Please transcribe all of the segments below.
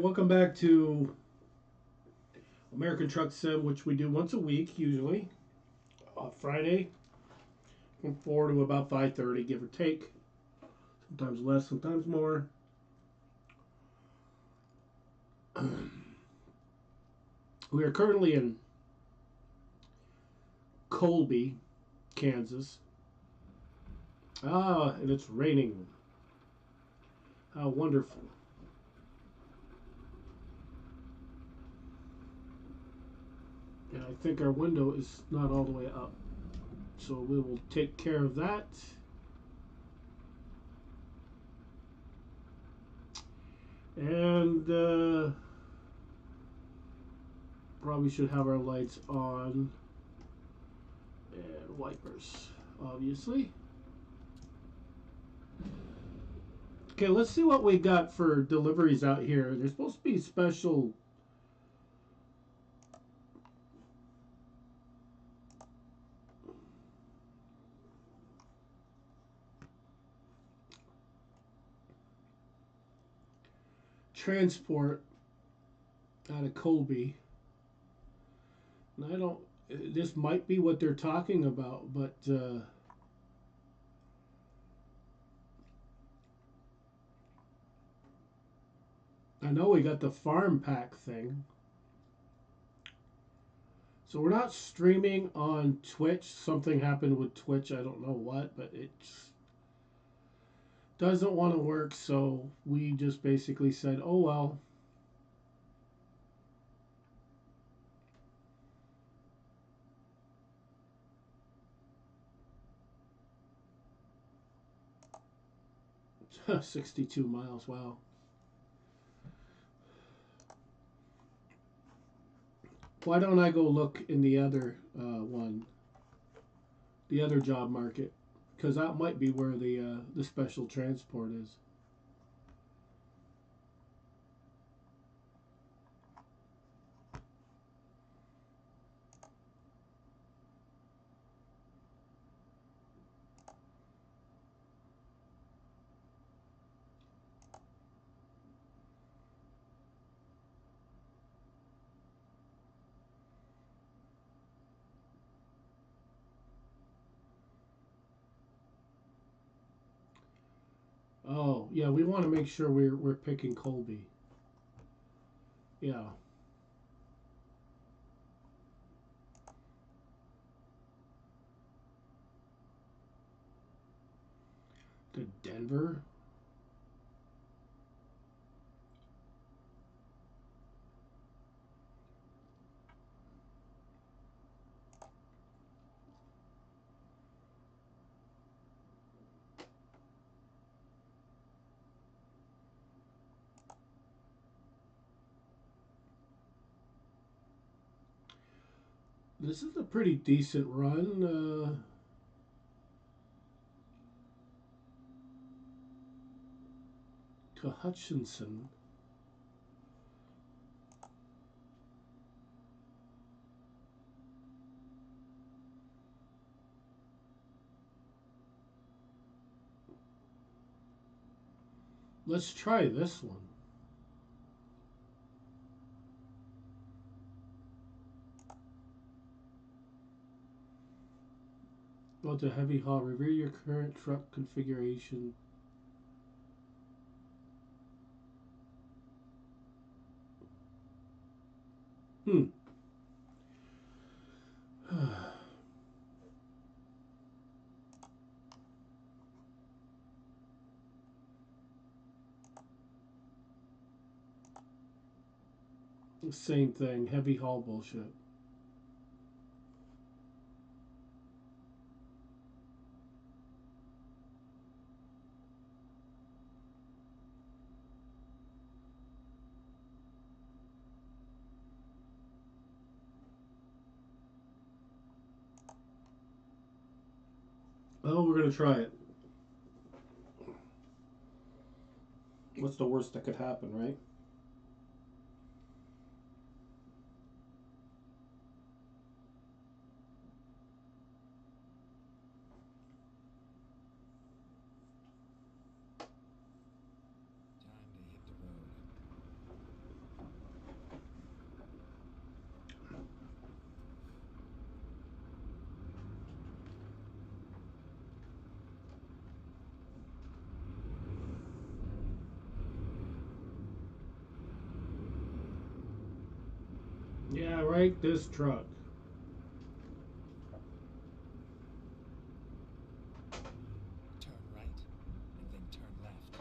Welcome back to American Truck Sim, which we do once a week, usually Friday from 4 to about 5:30, give or take. Sometimes less, sometimes more. We are currently in Colby, Kansas. And it's raining. How wonderful. And I think our window is not all the way up. So we will take care of that. And probably should have our lights on. And wipers, obviously. Okay, let's see what we got for deliveries out here. There's supposed to be special transport out of Colby. And I don't. This might be what they're talking about, but I know we got the farm pack thing. So we're not streaming on Twitch. Something happened with Twitch. I don't know what, but it doesn't want to work. So we just basically said, oh well. It's 62 miles. Wow. Why don't I go look in the other one, the other job market? Because that might be where the special transport is. Oh yeah, we want to make sure we're picking Colby. Yeah. To Denver. This is a pretty decent run. To Hutchinson. Let's try this one. Go to heavy haul. Review your current truck configuration. Hmm. Same thing. Heavy haul bullshit. Oh, we're gonna try it. What's the worst that could happen, right? Time to hit the road. I like this truck. Turn right, and then turn left.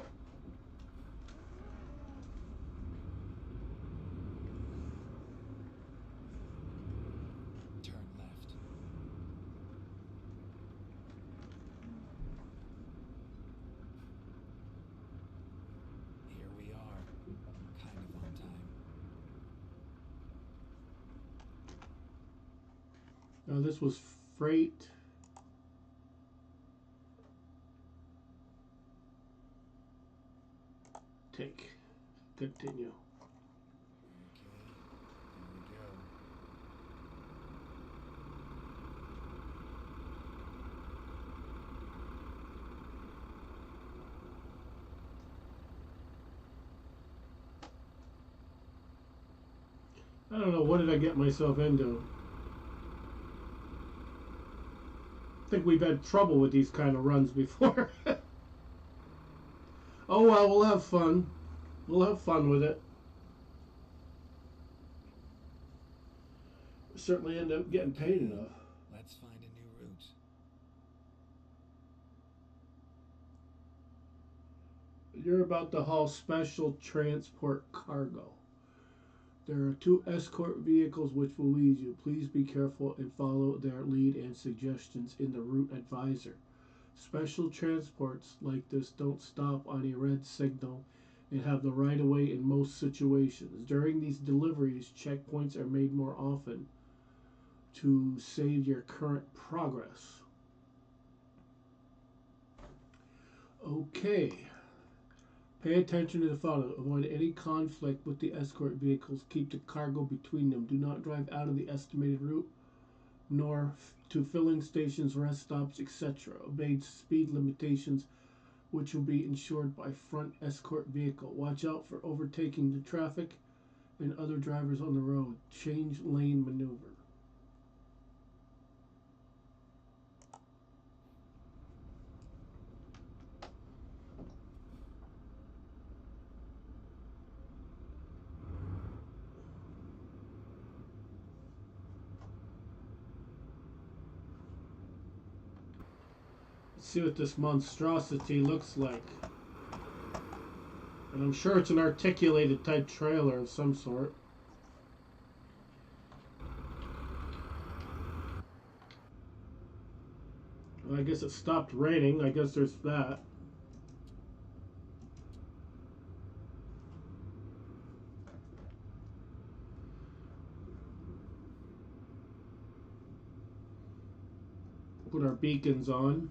Turn left. Here we are, kind of on time. Now this was freight. Take. Continue. Okay, here we go. I don't know, what did I get myself into? I think we've had trouble with these kind of runs before. Oh well, we'll have fun. We'll have fun with it. We certainly end up getting paid enough. Let's find a new route. You're about to haul special transport cargo. There are 2 escort vehicles which will lead you. Please be careful and follow their lead and suggestions in the route advisor. Special transports like this don't stop on a red signal and have the right of way in most situations. During these deliveries, checkpoints are made more often to save your current progress. Okay. Pay attention to the following. Avoid any conflict with the escort vehicles. Keep the cargo between them. Do not drive out of the estimated route, nor to filling stations, rest stops, etc. Obey speed limitations, which will be ensured by front escort vehicle. Watch out for overtaking the traffic and other drivers on the road. Change lane maneuver. Let's see what this monstrosity looks like. And I'm sure it's an articulated type trailer of some sort. Well, I guess it stopped raining. I guess there's that. Put our beacons on.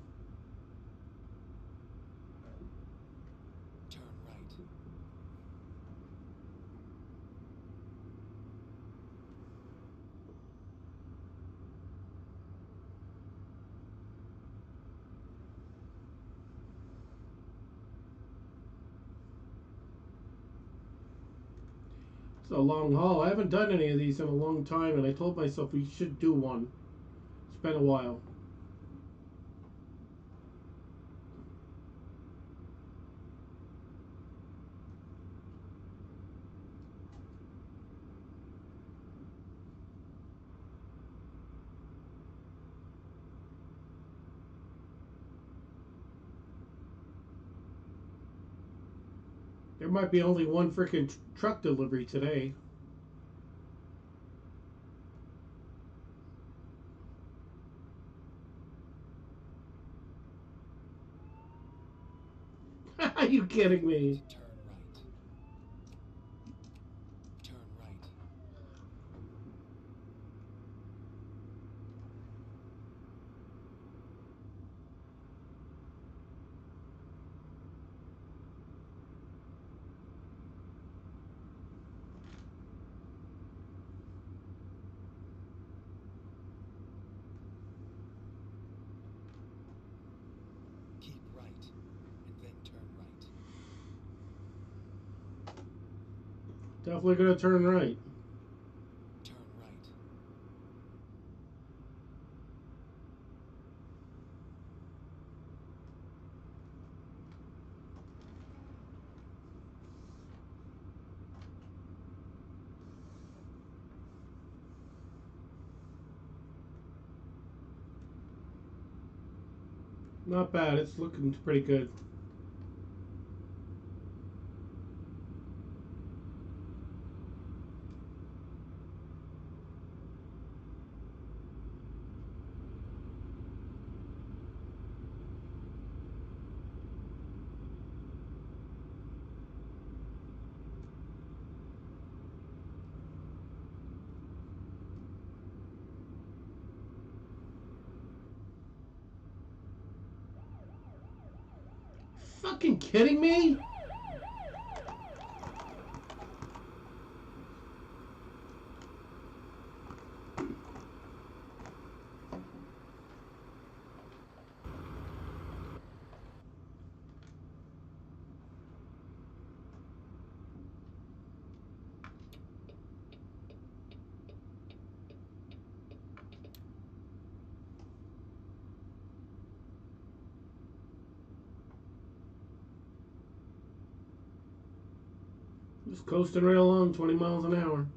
Turn right. It's a long haul. I haven't done any of these in a long time, and I told myself we should do one. It's been a while. There might be only one freaking truck delivery today. Are you kidding me? Turn right. Turn right. Keep right, and then turn right. Definitely gonna turn right. Turn right. Not bad. It's looking pretty good. Fucking kidding me? Just coasting right along, 20 miles an hour.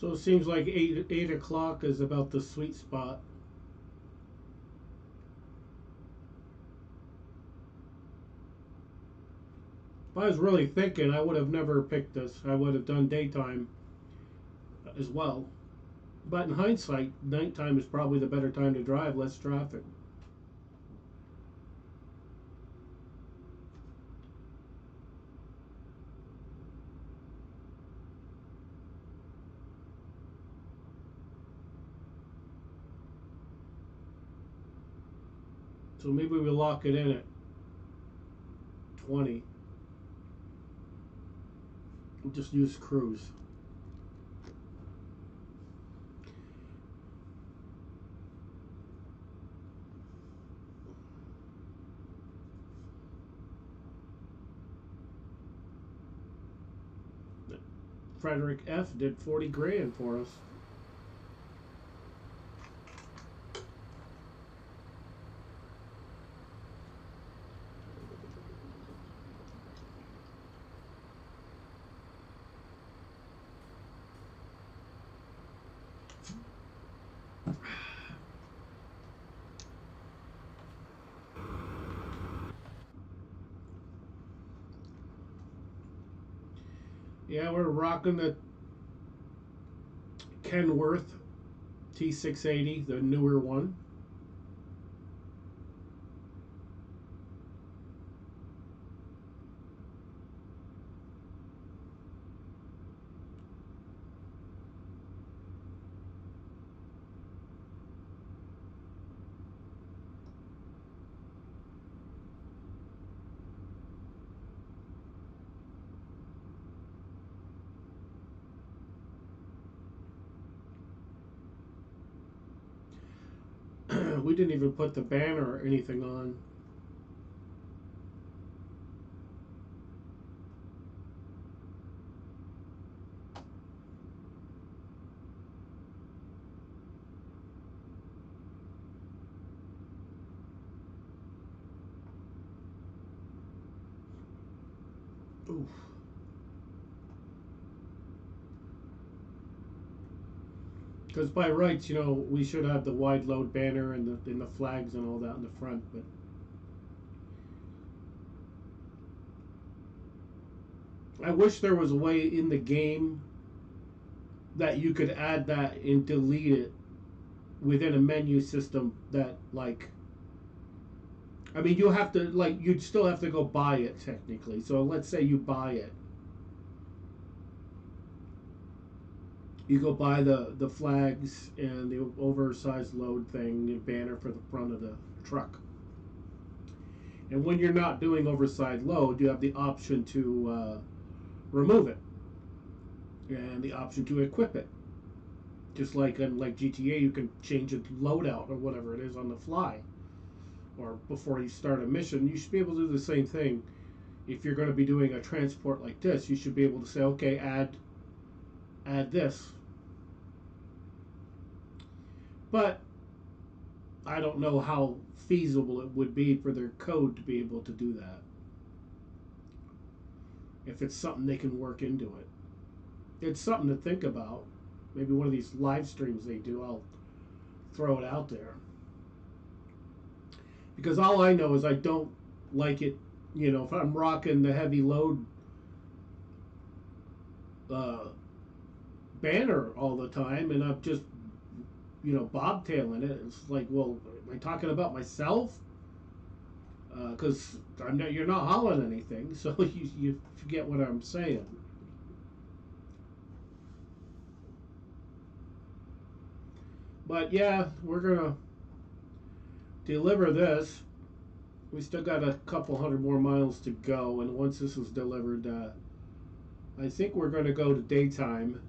So it seems like 8 o'clock is about the sweet spot. If I was really thinking, I would have never picked this. I would have done daytime as well. But in hindsight, nighttime is probably the better time to drive, less traffic. So maybe we lock it in at 20. We'll just use cruise. Frederick F. did 40 grand for us. Yeah, we're rocking the Kenworth T680, the newer one. We didn't even put the banner or anything on. Oof. Because by rights, we should have the wide load banner and the flags and all that in the front, but I wish there was a way in the game that you could add that and delete it within a menu system that, like, I mean, you have to, like, you'd still have to go buy it technically. So let's say you buy it. You go buy the flags and the oversized load thing, the banner for the front of the truck. And when you're not doing oversized load, you have the option to remove it and the option to equip it. Just like in like GTA, you can change its loadout or whatever it is on the fly, or before you start a mission. You should be able to do the same thing. If you're going to be doing a transport like this, you should be able to say, okay, add this. But I don't know how feasible it would be for their code to be able to do that. If it's something they can work into it. It's something to think about. Maybe one of these live streams they do, I'll throw it out there. Because all I know is I don't like it, if I'm rocking the heavy load banner all the time and I'm just, bobtailing it, it's like, well, am I talking about myself? Because you're not hauling anything, so you forget what I'm saying. But yeah, we're gonna deliver this. We still got a couple hundred more miles to go, and once this is delivered, I think we're gonna go to daytime.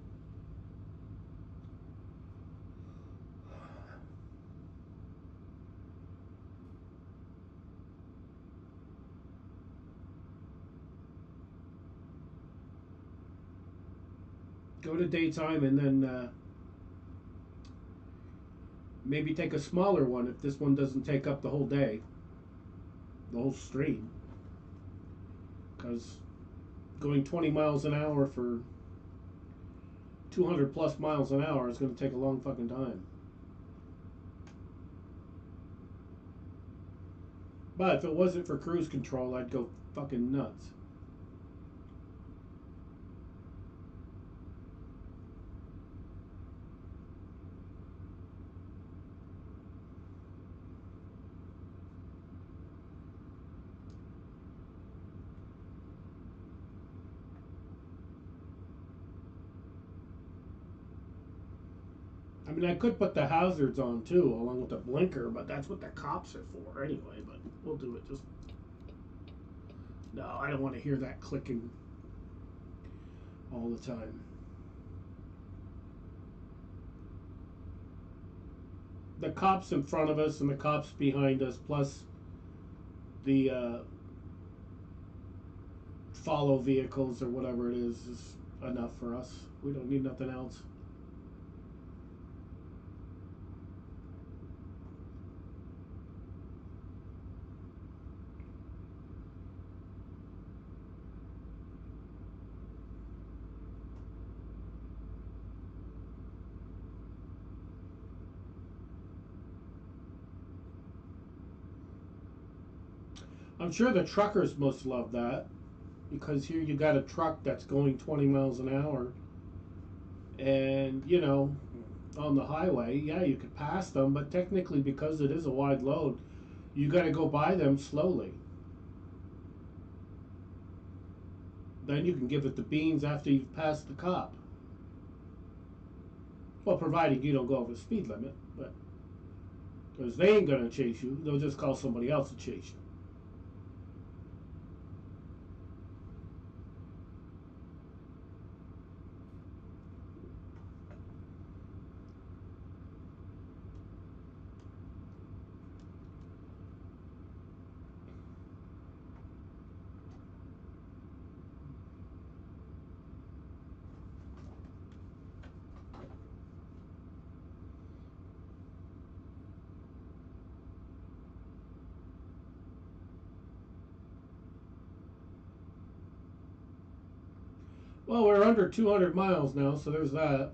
Go to daytime, and then maybe take a smaller one if this one doesn't take up the whole day, the whole stream. Because going 20 miles an hour for 200 plus miles an hour is going to take a long fucking time. But if it wasn't for cruise control, I'd go fucking nuts. I mean, I could put the hazards on too, along with the blinker, but that's what the cops are for anyway. But we'll do it. Just no, I don't want to hear that clicking all the time. The cops in front of us and the cops behind us, plus the follow vehicles or whatever it is enough for us. We don't need nothing else. I'm sure the truckers must love that, because here you got a truck that's going 20 miles an hour, and on the highway, yeah, you could pass them, but technically, because it is a wide load, you got to go by them slowly. Then you can give it the beans after you've passed the cop. Well, providing you don't go over the speed limit, but because they ain't gonna chase you, they'll just call somebody else to chase you. Well, we're under 200 miles now, so there's that.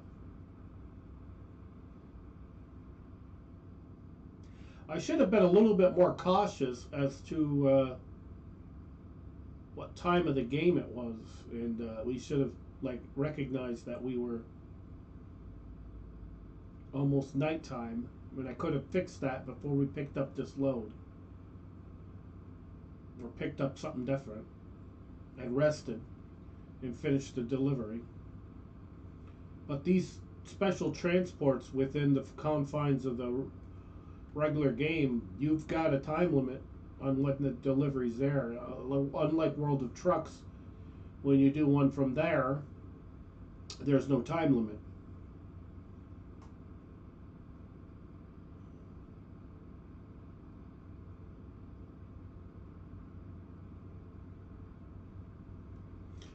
I should have been a little bit more cautious as to what time of the game it was, and we should have like recognized that we were almost nighttime. I mean, I could have fixed that before we picked up this load, or picked up something different, and rested, and finished the delivery. But these special transports within the confines of the regular game, you've got a time limit on when the delivery's there. Unlike World of Trucks, when you do one from there, there's no time limit.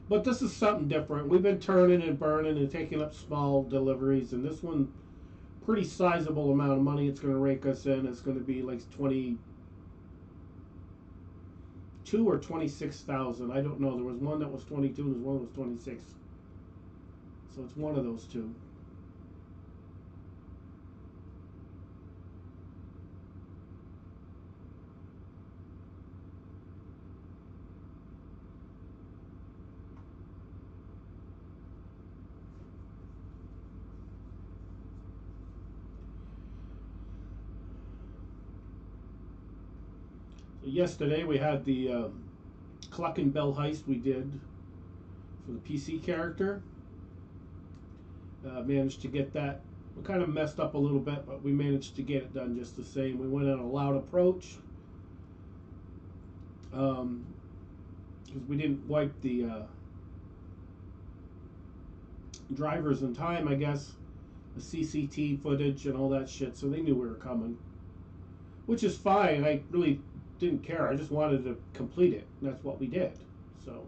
But this is something different. We've been turning and burning and taking up small deliveries, and this one, pretty sizable amount of money it's going to rake us in. It's going to be like 22 or 26,000. I don't know. There was one that was 22, and there was one that was 26. So it's one of those two. So yesterday we had the Cluck and Bell heist we did for the PC character. Managed to get that. We kind of messed up a little bit, but we managed to get it done just the same. We went on a loud approach because we didn't wipe the drivers in time, I guess. The CCT footage and all that shit, so they knew we were coming. Which is fine. I really didn't care. I just wanted to complete it. And that's what we did. So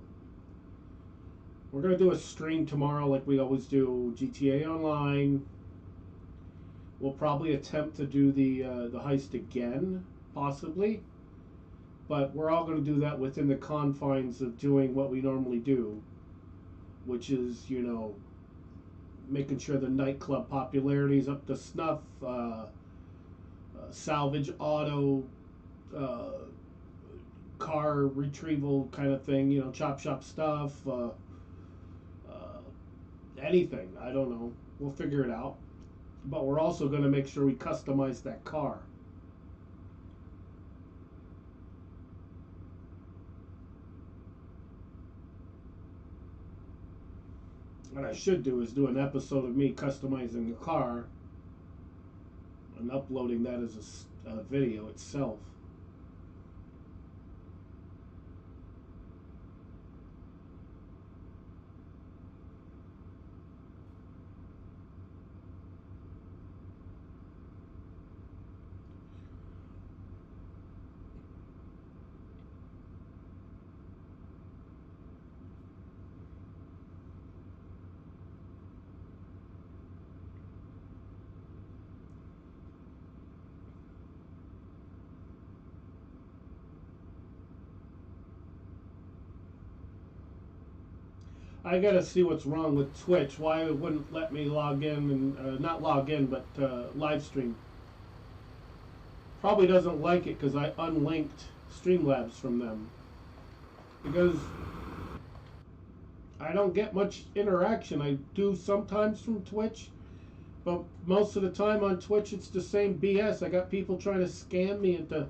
we're gonna do a stream tomorrow, like we always do. GTA Online. We'll probably attempt to do the heist again, possibly. But we're all going to do that within the confines of doing what we normally do, which is, making sure the nightclub popularity is up to snuff, salvage auto, uh, car retrieval kind of thing, chop shop stuff, anything. I don't know. We'll figure it out. But we're also going to make sure we customize that car. What I should do is do an episode of me customizing the car and uploading that as a video itself. I gotta see what's wrong with Twitch. Why it wouldn't let me log in and not log in, but live stream. Probably doesn't like it because I unlinked Streamlabs from them. Because I don't get much interaction. I do sometimes from Twitch, but most of the time on Twitch it's the same BS. I got people trying to scam me into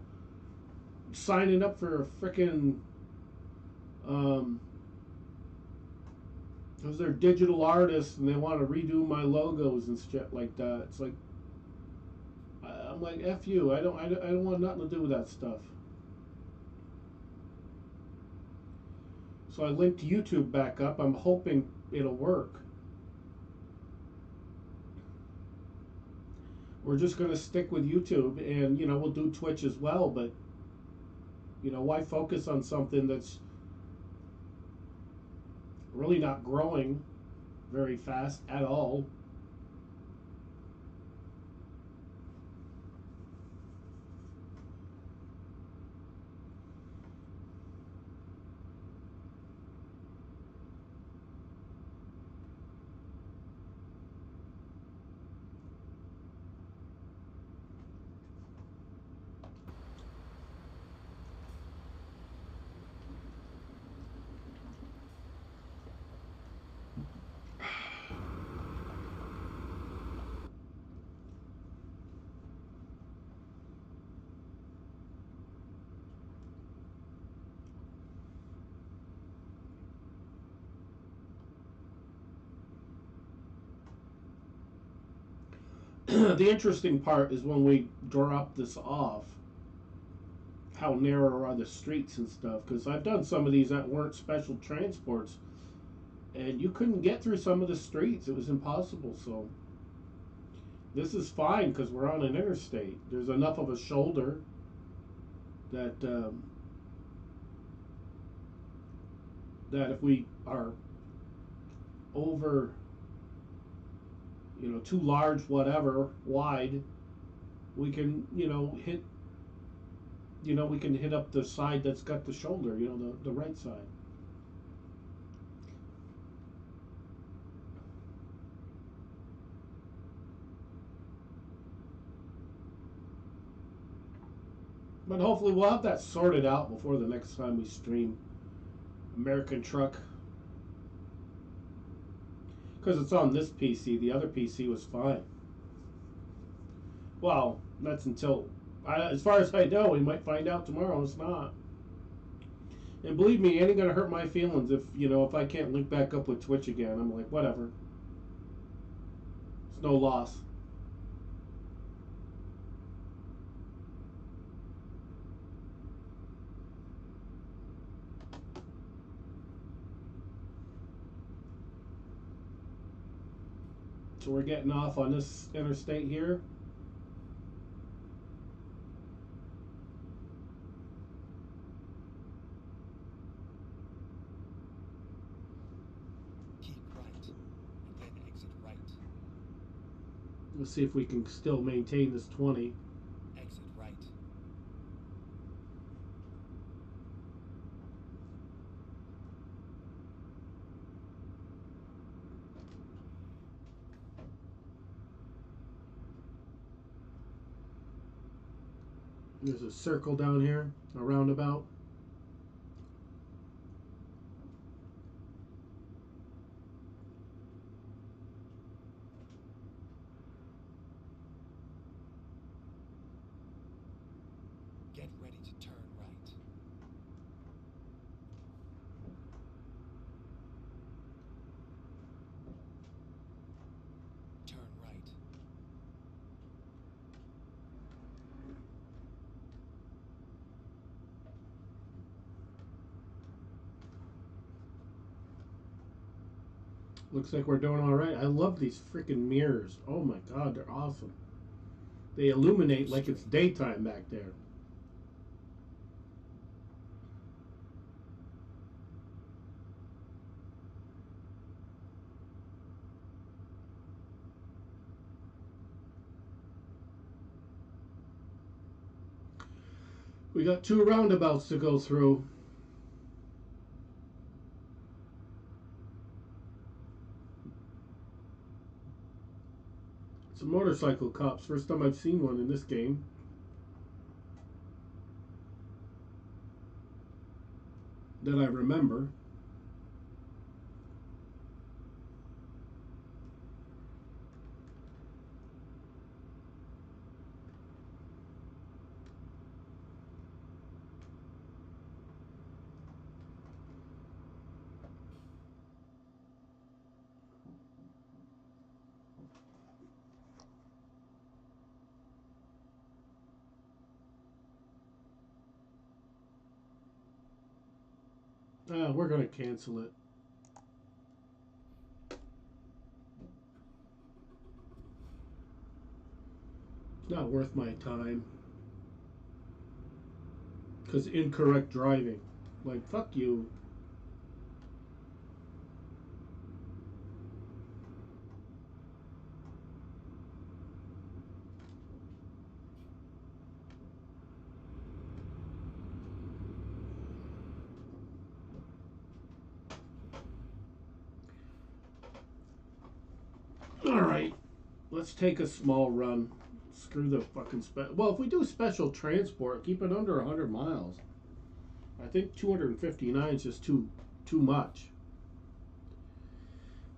signing up for a freaking because they're digital artists and they want to redo my logos and shit like that. It's like I'm like, F you. I don't want nothing to do with that stuff. So I linked YouTube back up. I'm hoping it'll work. We're just going to stick with YouTube, and we'll do Twitch as well, but why focus on something that's really not growing very fast at all? the interesting part is when we drop this off, how narrow are the streets and stuff. Because I've done some of these that weren't special transports, and you couldn't get through some of the streets. It was impossible. So this is fine because we're on an interstate. There's enough of a shoulder that that if we are over, too large, whatever, wide, we can, hit, we can hit up the side that's got the shoulder, the right side. But hopefully we'll have that sorted out before the next time we stream American Truck. Because it's on this PC. The other PC was fine. Well, that's until, as far as I know, we might find out tomorrow. It's not. And believe me, it ain't gonna hurt my feelings if I can't link back up with Twitch again. I'm like, whatever. It's no loss. So we're getting off on this interstate here. Keep right, and then exit right. Let's see if we can still maintain this 20. Exit right. There's a circle down here, a roundabout. Get ready to turn right. Turn right. Looks like we're doing all right. I love these freaking mirrors. Oh my god, they're awesome. They illuminate like it's daytime back there. We got 2 roundabouts to go through. It's a motorcycle cops. First time I've seen one in this game. That I remember. We're gonna cancel it. It's not worth my time. Because incorrect driving. Like, fuck you. Alright. Let's take a small run. Screw the fucking well, if we do special transport, keep it under 100 miles. I think 259 is just too much.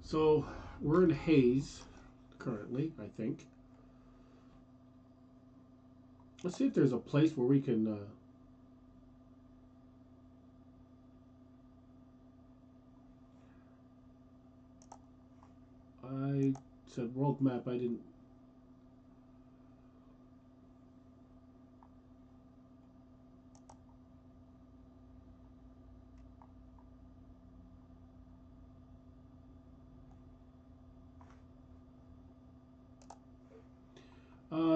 So we're in Hayes currently, I think. Let's see if there's a place where we can I said world map. I didn't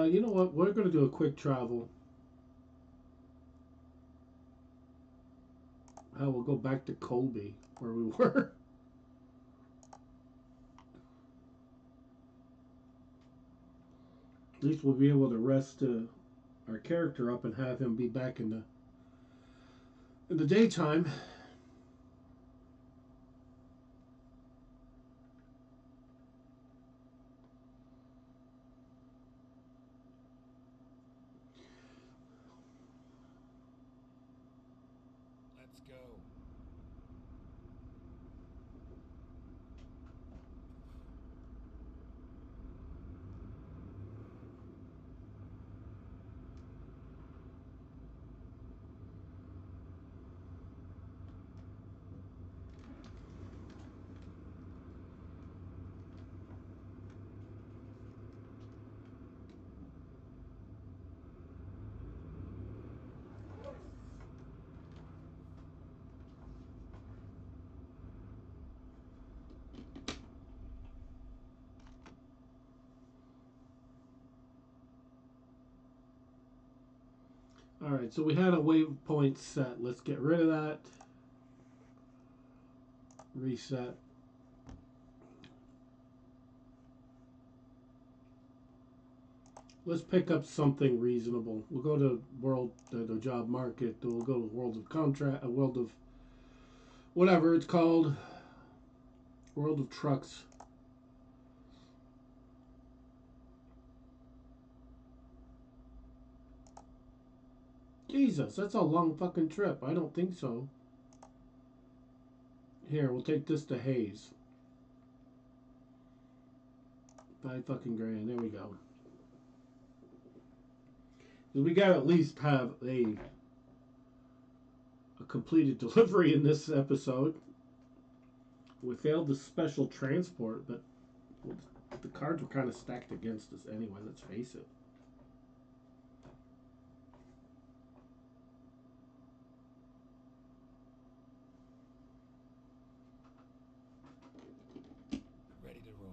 You know what? We're gonna do a quick travel. We'll go back to Colby, where we were. At least we'll be able to rest our character up and have him be back in the daytime. Let's go. Alright, so we had a waypoint set. Let's get rid of that. Reset. Let's pick up something reasonable. We'll go to the job market. We'll go to World of Contract, a World of whatever it's called, World of Trucks. Jesus, that's a long fucking trip. I don't think so. Here, we'll take this to Hayes. 5 fucking grand. There we go. We gotta at least have a completed delivery in this episode. We failed the special transport, but the cards were kind of stacked against us anyway, let's face it. Ready to roll.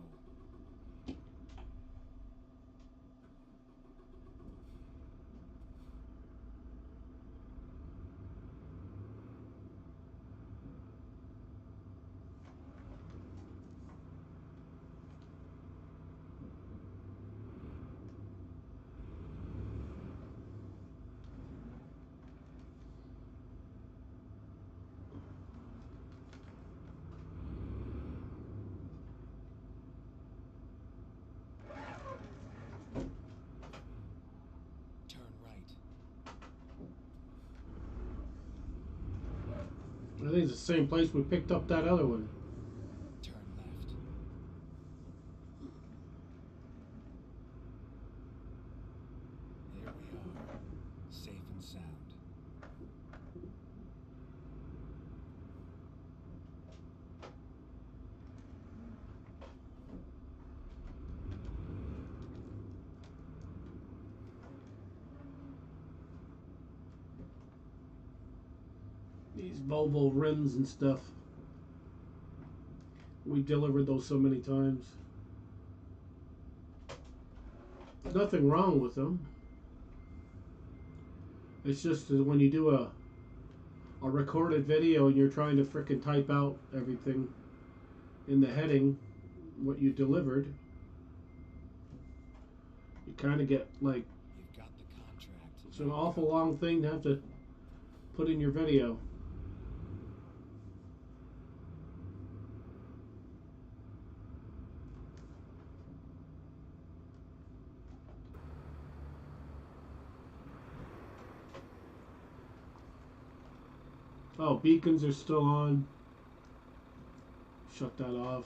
I think it's the same place we picked up that other one. Turn left. There we are. Safe and sound. These Volvo rims and stuff. We delivered those so many times. There's nothing wrong with them. It's just that when you do a recorded video and you're trying to frickin' type out everything in the heading, what you delivered, you kind of get like, You've got the contract. it's an awful long thing to have to put in your video. Oh, beacons are still on. Shut that off.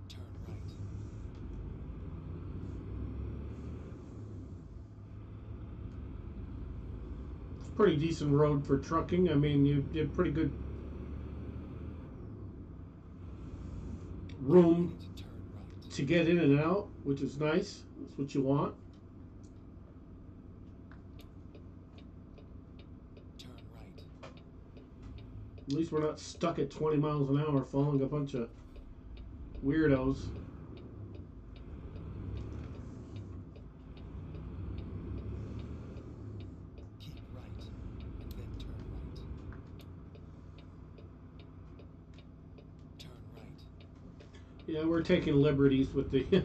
Turn right. pretty decent road for trucking. I mean, you did pretty good room Ready to turn right. to get in and out, which is nice. That's what you want. Turn right. At least we're not stuck at 20 miles an hour following a bunch of weirdos. Keep right. And then turn right. Turn right. Yeah, we're taking liberties with the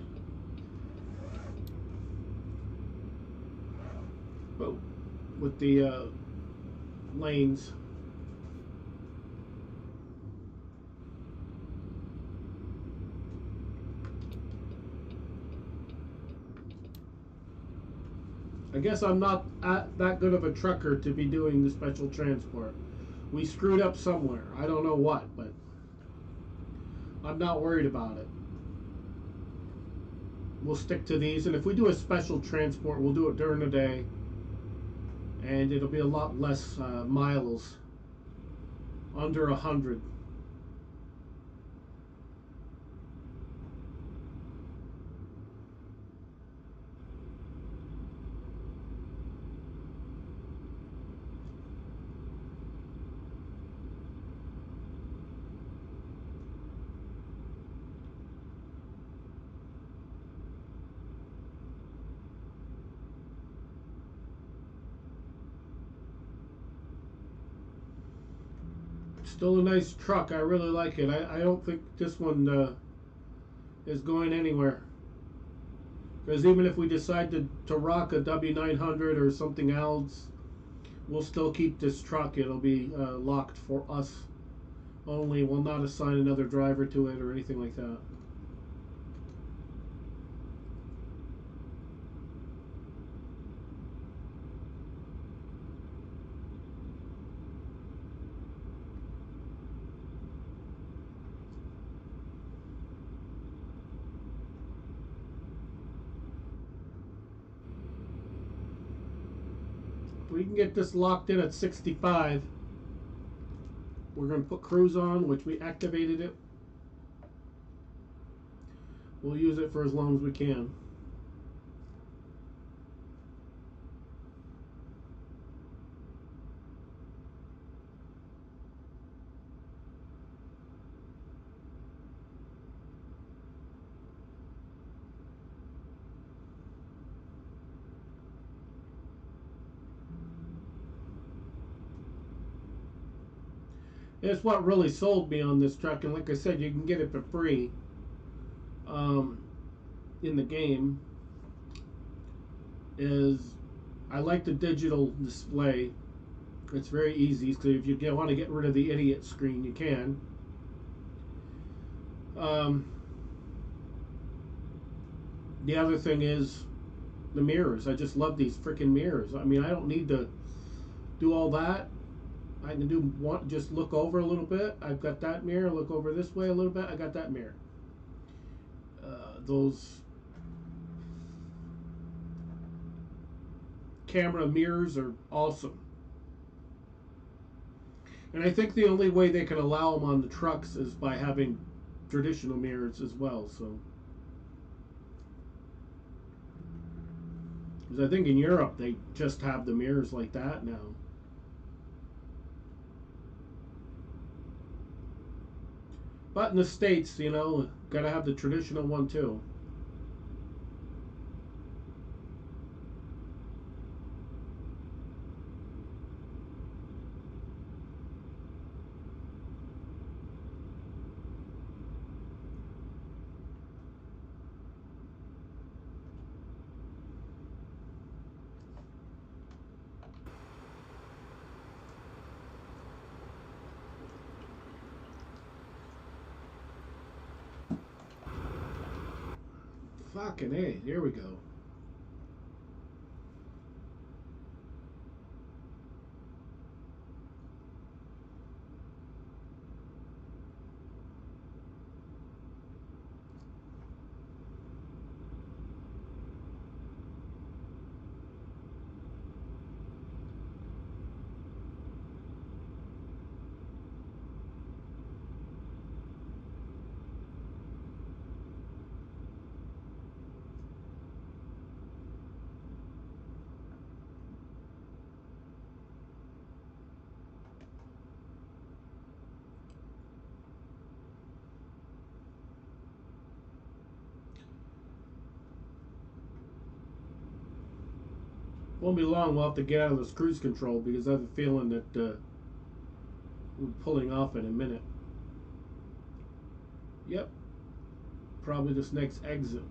with the lanes. I guess I'm not that good of a trucker to be doing the special transport. We screwed up somewhere. I don't know what, but I'm not worried about it. We'll stick to these, and if we do a special transport, we'll do it during the day, and it'll be a lot less miles, under 100. Still a nice truck. I really like it. I don't think this one is going anywhere. Because even if we decide to rock a W900 or something else, we'll still keep this truck. It'll be locked for us only. We'll not assign another driver to it or anything like that. We can get this locked in at 65. We're going to put cruise on, which we activated it. We'll use it for as long as we can. It's what really sold me on this truck, and like I said, you can get it for free in the game. Is I like the digital display. It's very easy, so if you want to get rid of the idiot screen, you can. The other thing is the mirrors. I just love these freaking mirrors. I mean, I don't need to do all that. I can do one, just look over a little bit. I've got that mirror. Look over this way a little bit. I got that mirror. Those camera mirrors are awesome. And I think the only way they can allow them on the trucks is by having traditional mirrors as well. So, because I think in Europe they just have the mirrors like that now. But in the States, you know, gotta have the traditional one too. Fucking A, there we go. Won't be long. We'll have to get out of this cruise control because I have a feeling that we're pulling off in a minute. Yep. Probably this next exit.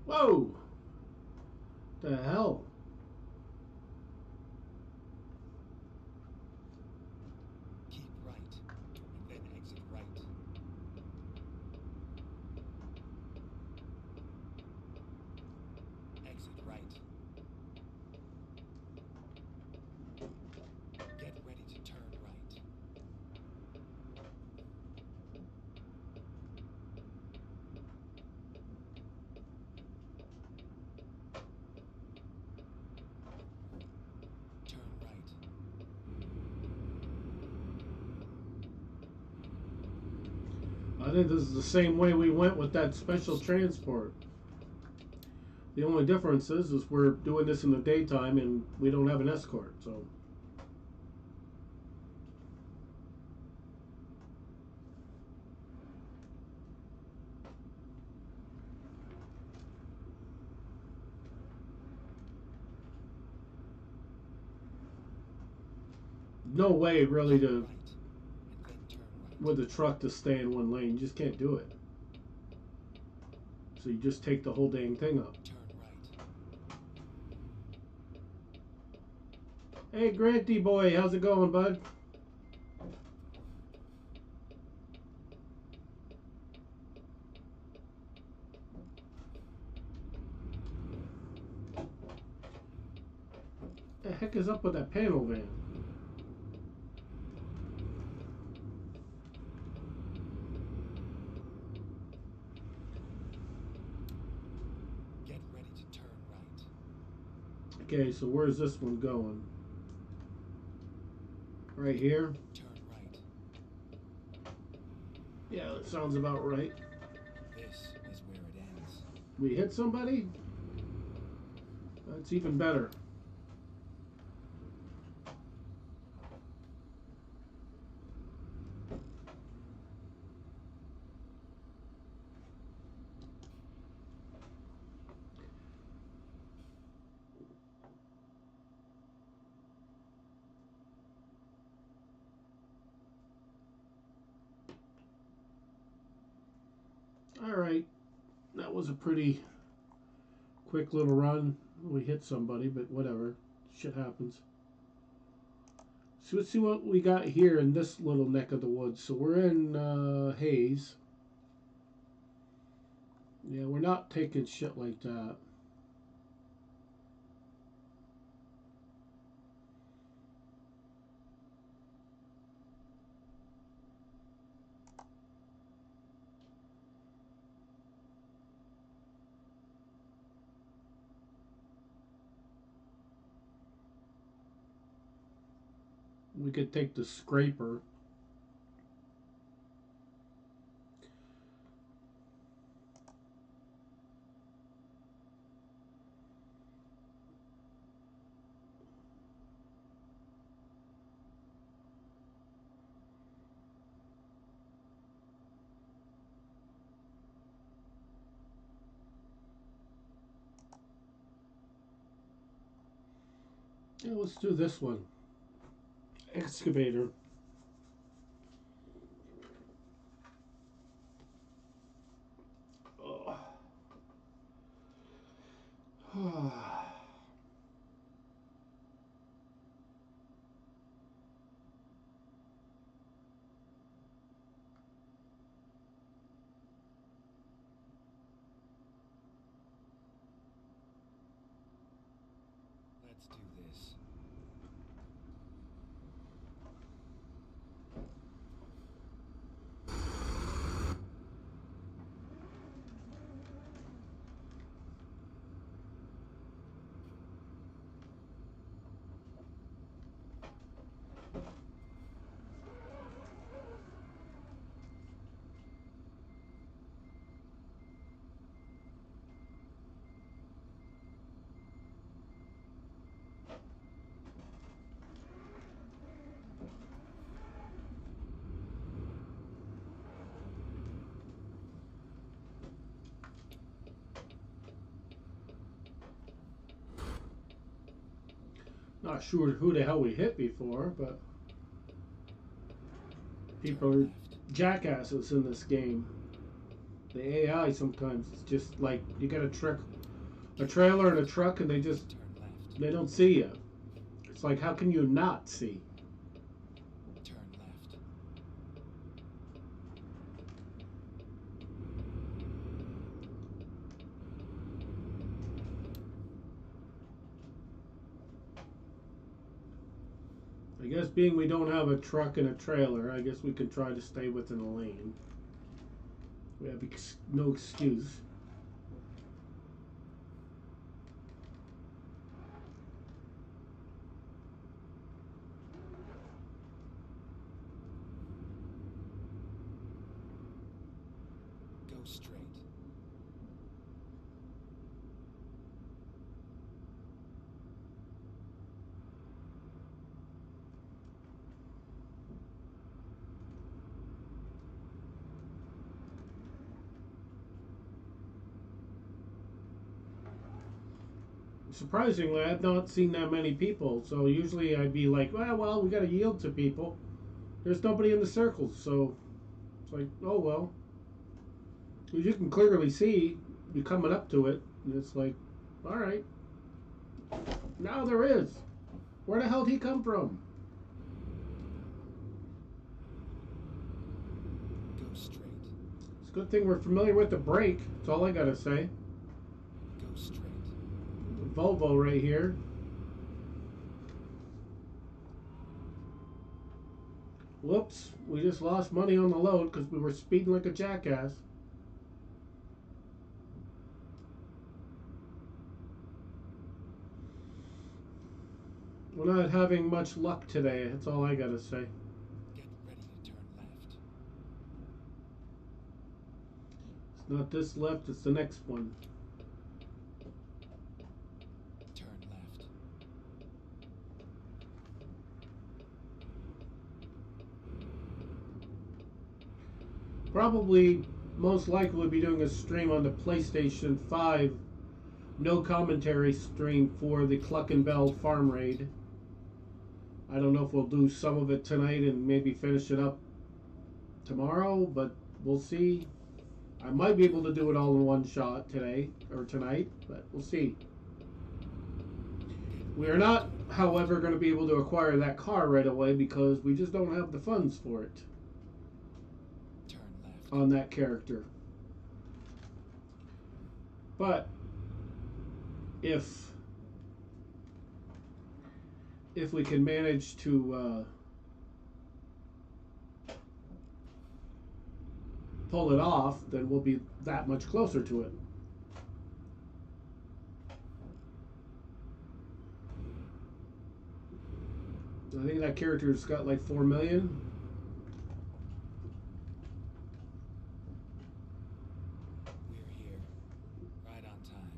Whoa! The hell? Keep right, and then exit right. Exit right. Get ready to turn right. Turn right. I think this is the same way we went with that special transport. The only difference is we're doing this in the daytime and we don't have an escort, so. No way really to, Right, and then turn right. with a truck to stay in one lane. You just can't do it. So you just take the whole dang thing up. Turn right. Hey, Granty boy, how's it going, bud? The heck is up with that panel van? Get ready to turn right. Okay, so where's this one going? Right here? Turn right. Yeah, that sounds about right. This is where it ends. We hit somebody? That's even better. Alright, that was a pretty quick little run. We hit somebody, but whatever. Shit happens. So let's see what we got here in this little neck of the woods. So we're in Hayes. Yeah, we're not taking shit like that. We could take the scraper. Yeah, let's do this one. Excavator. Let's do this. Not sure who the hell we hit before, but people Turn are left. jackasses in this game. The AI sometimes it's just like you got a trailer and a truck, and Turn left. they don't see you. It's like, how can you not see? Turn left. I guess being we don't have a truck and a trailer, I guess we can try to stay within a lane. We have no excuse. Go straight. Surprisingly, I've not seen that many people. So usually I'd be like, well, we got to yield to people. There's nobody in the circles, so it's like, oh well. You can clearly see you coming up to it, and it's like, all right. Now there is. Where the hell did he come from? Go straight. It's a good thing we're familiar with the brake. That's all I gotta say. Go straight. Volvo right here. Whoops, we just lost money on the load because we were speeding like a jackass. We're not having much luck today, that's all I gotta say. Get ready to turn left. It's not this left, it's the next one. Turn left. Probably, most likely, we'll be doing a stream on the PlayStation 5 no commentary stream for the Cluck and Bell Farm Raid. I don't know if we'll do some of it tonight and maybe finish it up tomorrow, but we'll see. I might be able to do it all in one shot today or tonight, but we'll see. We are not, however, going to be able to acquire that car right away because we just don't have the funds for it Turn left. on that character. But if we can manage to pull it off, then we'll be that much closer to it. I think that character's got like 4 million. We're here. Right on time.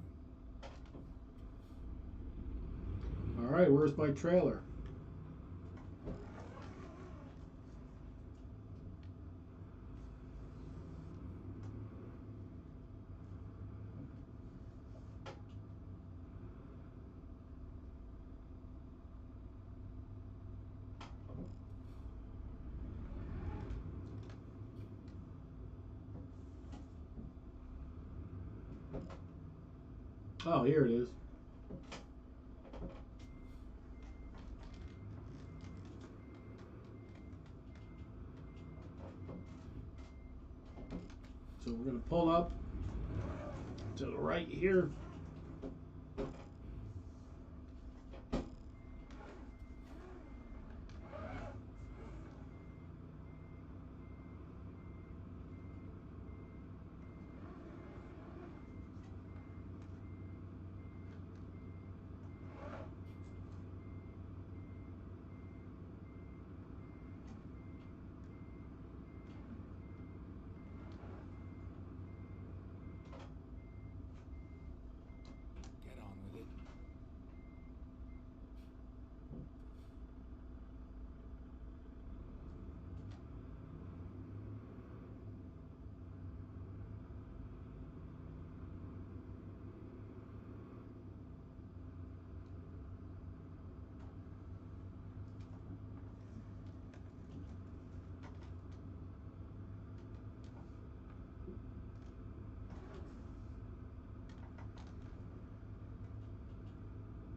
Alright, where's my trailer? Oh, here it is. So we're going to pull up to the right here.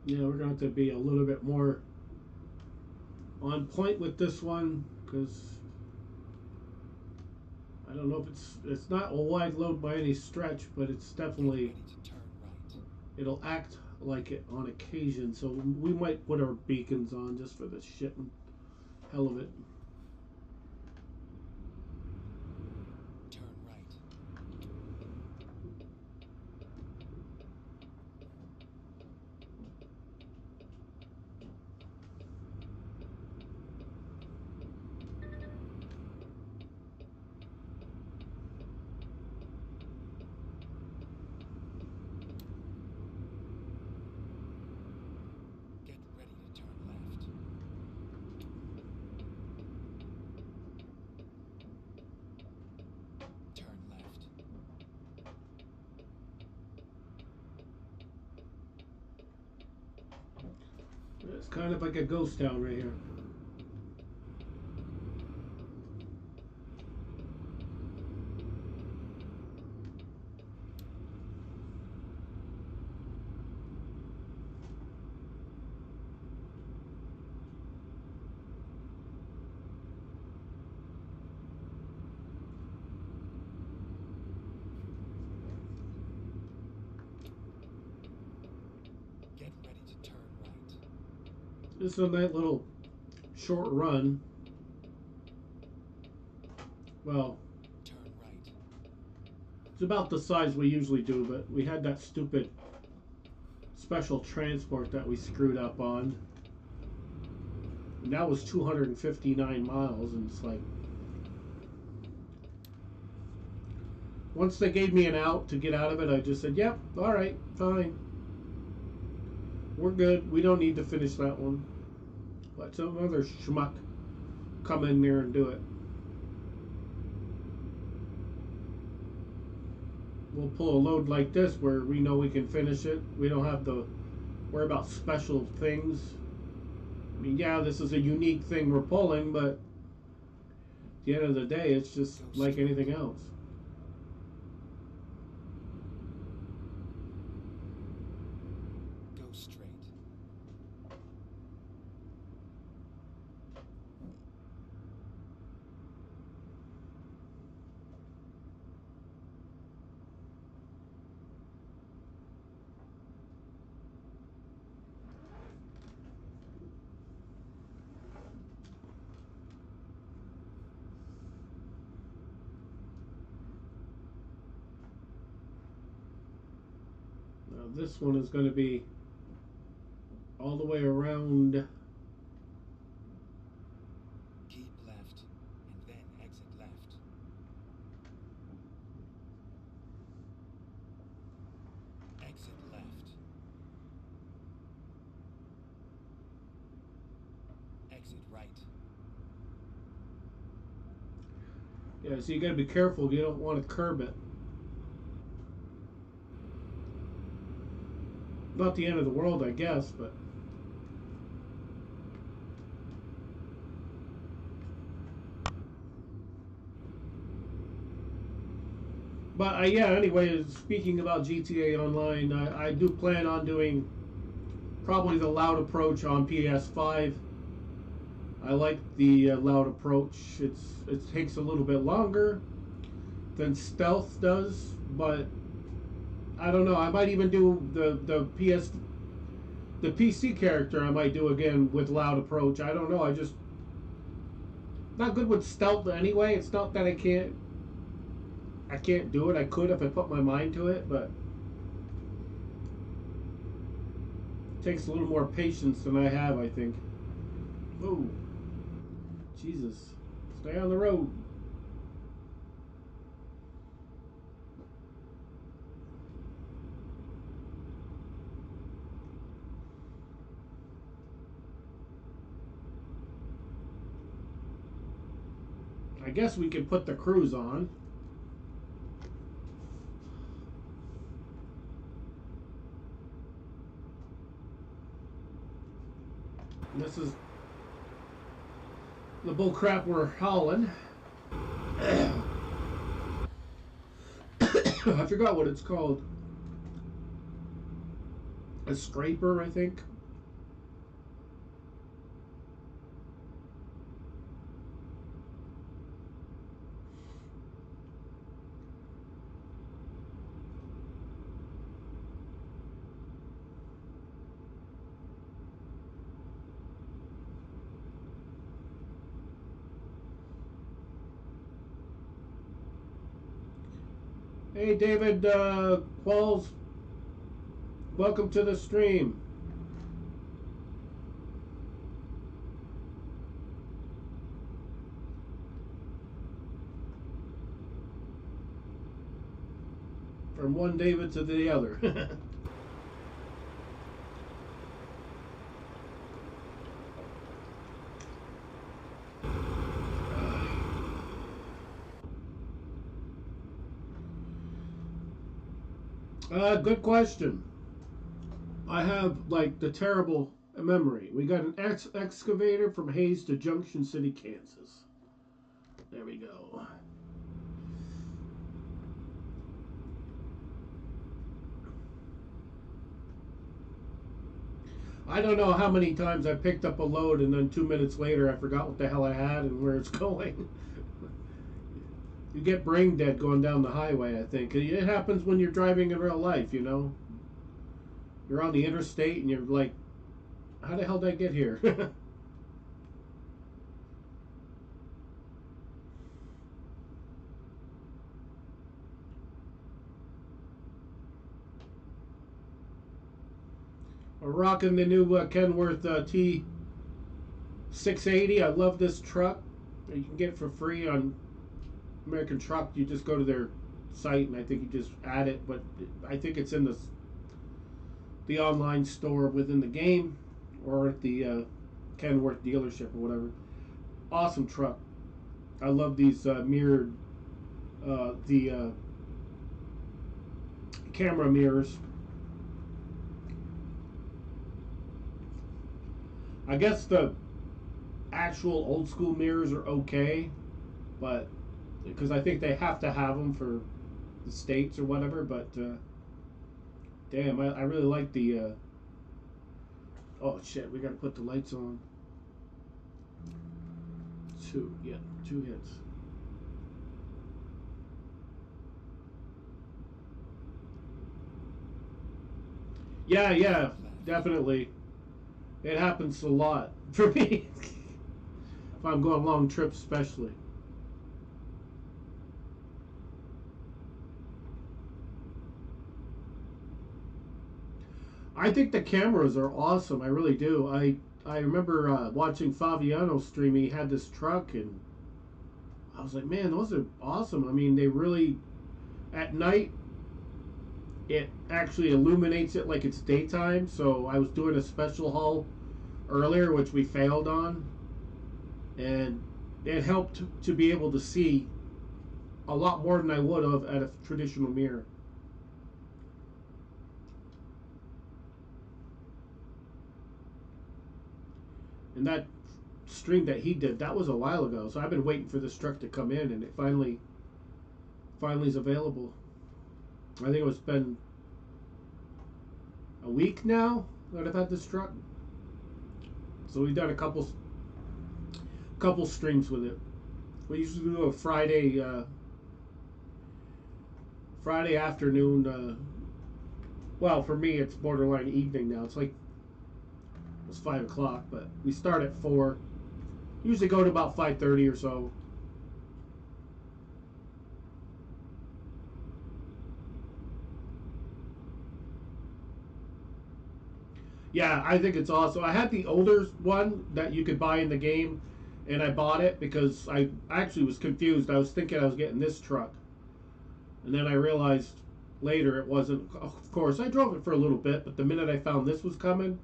Yeah, we're going to have to be a little bit more on point with this one because I don't know if it's not a wide load by any stretch, but it's Get definitely ready to turn right. it'll act like it on occasion. So we might put our beacons on just for the shit and hell of it. Turn right. Get ready to turn left. Turn left. It's kind of like a ghost town right here. Get ready to turn right. This is a nice little short run. Well, Turn right. it's about the size we usually do, but we had that stupid special transport that we screwed up on. And that was 259 miles, and it's like once they gave me an out to get out of it, I just said, "Yep, all right, fine, we're good. We don't need to finish that one. Let some other schmuck come in there and do it. We'll pull a load like this where we know we can finish it. We don't have to worry about special things. I mean, yeah, this is a unique thing we're pulling, but at the end of the day, it's just like anything else." Go straight. Now this one is going to be all the way around. Keep left and then exit left. Exit left. Exit right. Yeah, so you got to be careful. You don't want to curb it. Not the end of the world, I guess, but yeah. Anyway, speaking about GTA Online, I do plan on doing probably the loud approach on PS5. I like the loud approach. It takes a little bit longer than stealth does, but I don't know. I might even do the PC character. I might do again with loud approach. I don't know. I just not good with stealth anyway. It's not that I can't do it. I could if I put my mind to it, but it takes a little more patience than I have, I think. Whoa. Jesus. Stay on the road. I guess we could put the cruise on. This is the bull crap we're hauling. I forgot what it's called. A scraper, I think. Hey, David Qualls, welcome to the stream. From one David to the other. Good question. I have like the terrible memory. We got an excavator from Hayes to Junction City, Kansas. There we go. I don't know how many times I picked up a load and then 2 minutes later I forgot what the hell I had and where it's going. You get brain dead going down the highway, I think. It happens when you're driving in real life, you know? You're on the interstate and you're like, how the hell did I get here? We're rocking the new Kenworth T680. I love this truck. You can get it for free on American Truck. You just go to their site and I think you just add it, but I think it's in the online store within the game or at the Kenworth dealership or whatever. Awesome truck. I love these mirrored the camera mirrors. I guess the actual old school mirrors are okay, but because I think they have to have them for the states or whatever. But damn, I really like the. Oh shit, we gotta put the lights on. Two hits. Yeah, definitely. It happens a lot for me. If I'm going long trips, especially. I think the cameras are awesome. I really do. I remember watching Fabiano stream. He had this truck, and I was like, man, those are awesome. I mean, they really at night it actually illuminates it like it's daytime. So I was doing a special haul earlier, which we failed on, and it helped to be able to see a lot more than I would have at a traditional mirror. And that stream that he did, that was a while ago. So I've been waiting for this truck to come in, and it finally is available. I think it's been a week now that I've had this truck. So we've done a couple streams with it. We usually do a Friday afternoon. Well, for me, it's borderline evening now. It's like it's 5 o'clock, but we start at 4. Usually go to about 5:30 or so. Yeah, I think it's awesome. I had the older one that you could buy in the game, and I bought it because I actually was confused. I was thinking I was getting this truck, and then I realized later it wasn't. Of course, I drove it for a little bit, but the minute I found this was coming,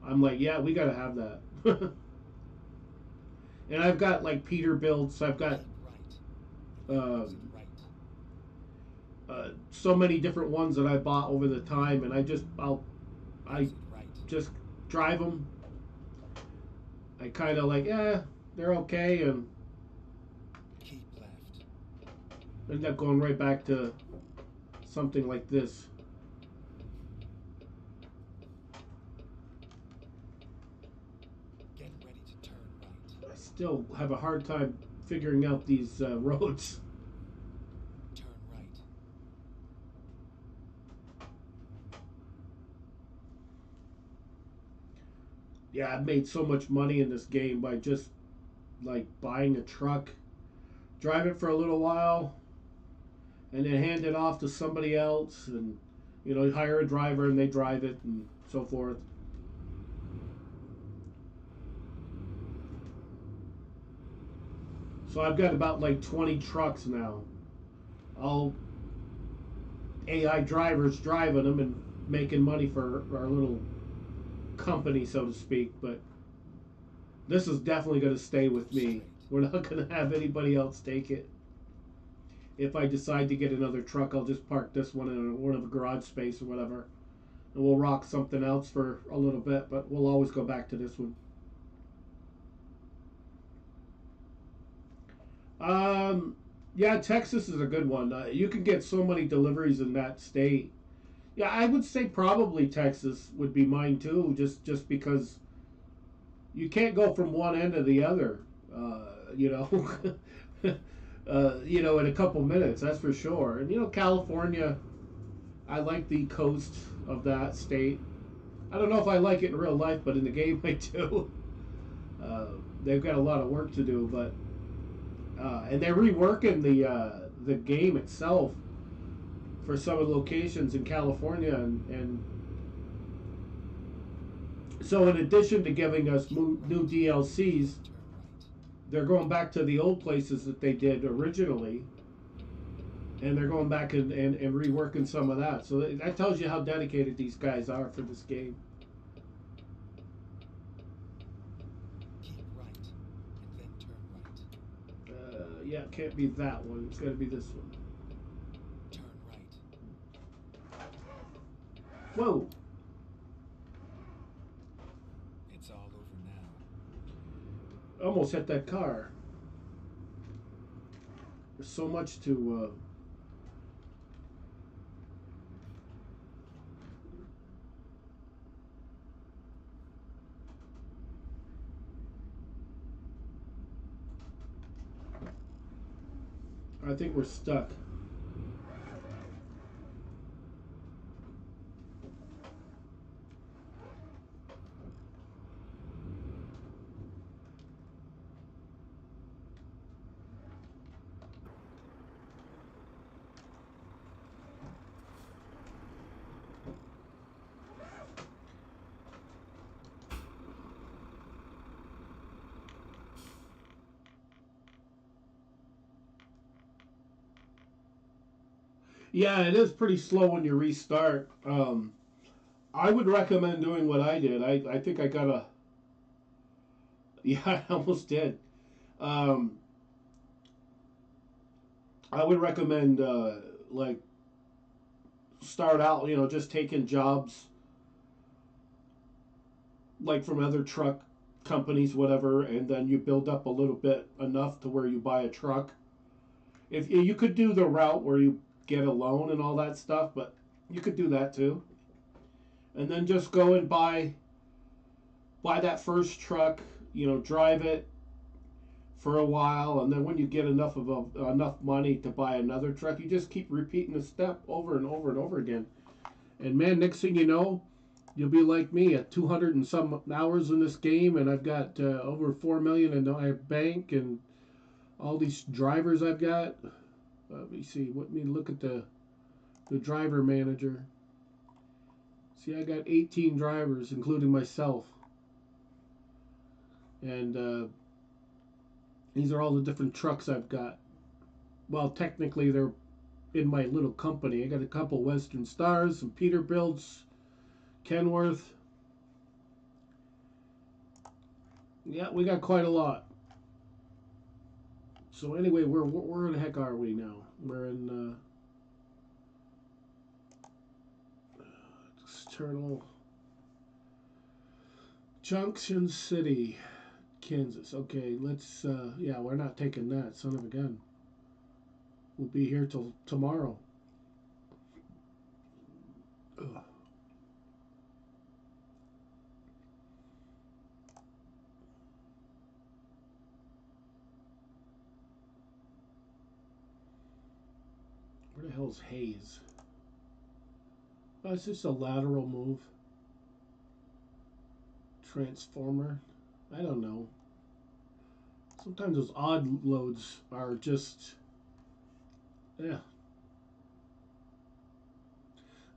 I'm like, yeah, we gotta have that. And I've got like Peterbilts. I've got so many different ones that I bought over the time, and I just drive them. I kind of like, yeah, they're okay, and Keep left. end up going right back to something like this. Get ready to turn right. I still have a hard time figuring out these roads. Turn right. Yeah, I've made so much money in this game by just like buying a truck, drive it for a little while, and then hand it off to somebody else, and you hire a driver and they drive it and so forth. So I've got about like 20 trucks now. All AI drivers driving them and making money for our little company, so to speak. But this is definitely going to stay with me. We're not going to have anybody else take it. If I decide to get another truck, I'll just park this one in one of the garage space or whatever, and we'll rock something else for a little bit. But we'll always go back to this one. Yeah, Texas is a good one. You can get so many deliveries in that state. Yeah, I would say probably Texas would be mine too, just because you can't go from one end to the other. You know, in a couple minutes, that's for sure. And California, I like the coast of that state. I don't know if I like it in real life, but in the game I do. Uh, they've got a lot of work to do, but and they're reworking the game itself for some of the locations in California, and so in addition to giving us new DLCs, they're going back to the old places that they did originally, and they're going back and reworking some of that. So that tells you how dedicated these guys are for this game. Keep right, and then turn right. Yeah, it can't be that one. It's got to be this one. Turn right. Whoa! It's all over now. Almost hit that car. There's so much to. I think we're stuck. Yeah, it is pretty slow when you restart. I would recommend doing what I did. I think I got a. Yeah, I almost did. Um, I would recommend like start out, just taking jobs like from other truck companies, whatever, and then you build up a little bit enough to where you buy a truck. If you could do the route where you get a loan and all that stuff, but you could do that too. And then just go and buy that first truck, drive it for a while, and then when you get enough money to buy another truck, you just keep repeating the step over and over and over again. And man, next thing you know, you'll be like me at 200 and some hours in this game, and I've got over 4 million in my bank, and all these drivers I've got. Let me see. Let me look at the driver manager. See, I got 18 drivers, including myself, and these are all the different trucks I've got. Well, technically they're in my little company. I got a couple Western Stars, some Peterbilts, Kenworth. Yeah, we got quite a lot. So anyway, where the heck are we now? We're in external Junction City, Kansas. Okay, let's. Yeah, we're not taking that. Son of a gun. We'll be here till tomorrow. Ugh. Where the hell's Hayes? Oh, it's just a lateral move. Transformer. I don't know. Sometimes those odd loads are just. Yeah.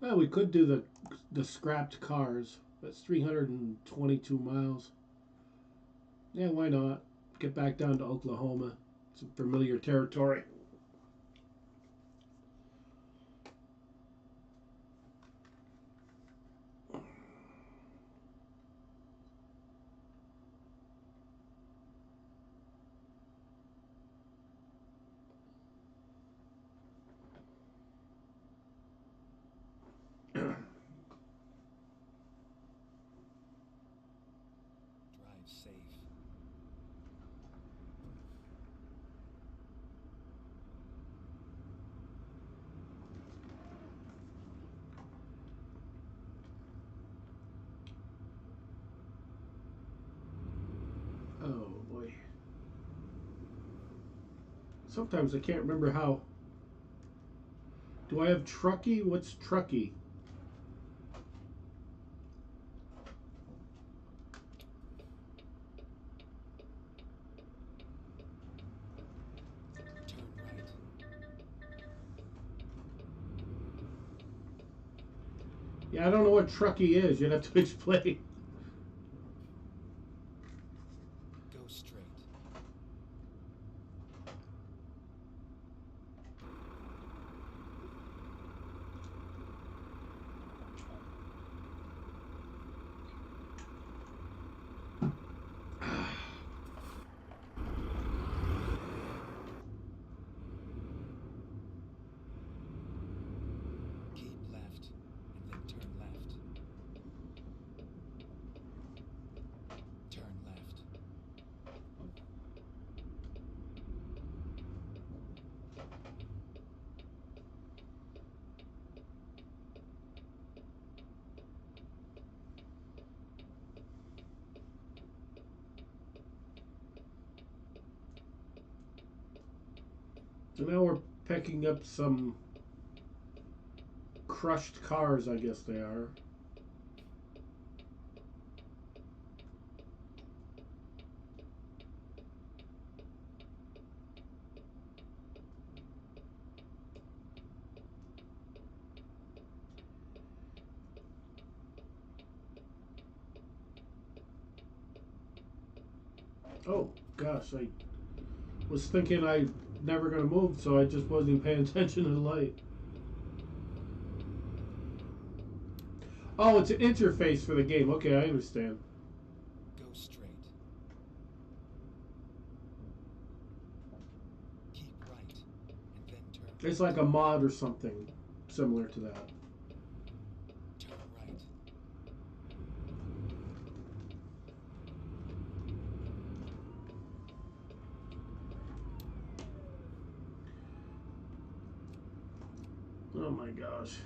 Well, we could do the scrapped cars. That's 322 miles. Yeah, why not? Get back down to Oklahoma. Some familiar territory. Drive safe. Oh boy. Sometimes I can't remember how. Do I have Truckee? What's Truckee? Turn right. Yeah, I don't know what Truckee is. You'd have to explain. Go straight. Keep left, and then turn left. Turn left. So now we're picking up some crushed cars, I guess they are. Oh, gosh, I was thinking I never going to move, so I just wasn't even paying attention to the light. Oh, it's an interface for the game. Okay, I understand. Go straight. Keep right, and then turn It's left. like a mod or something similar to that. Turn right. Oh my gosh.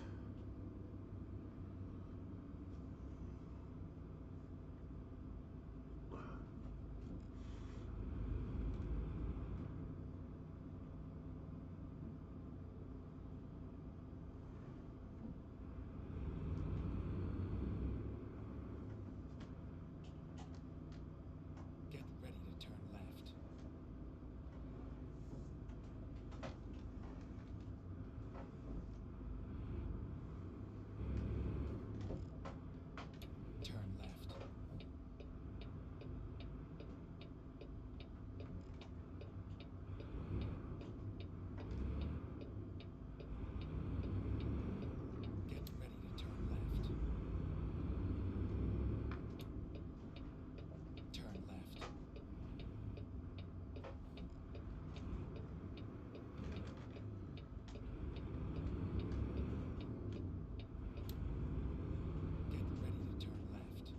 Get ready to turn left. Turn left. Get ready to turn left. Turn left. Get ready to turn left.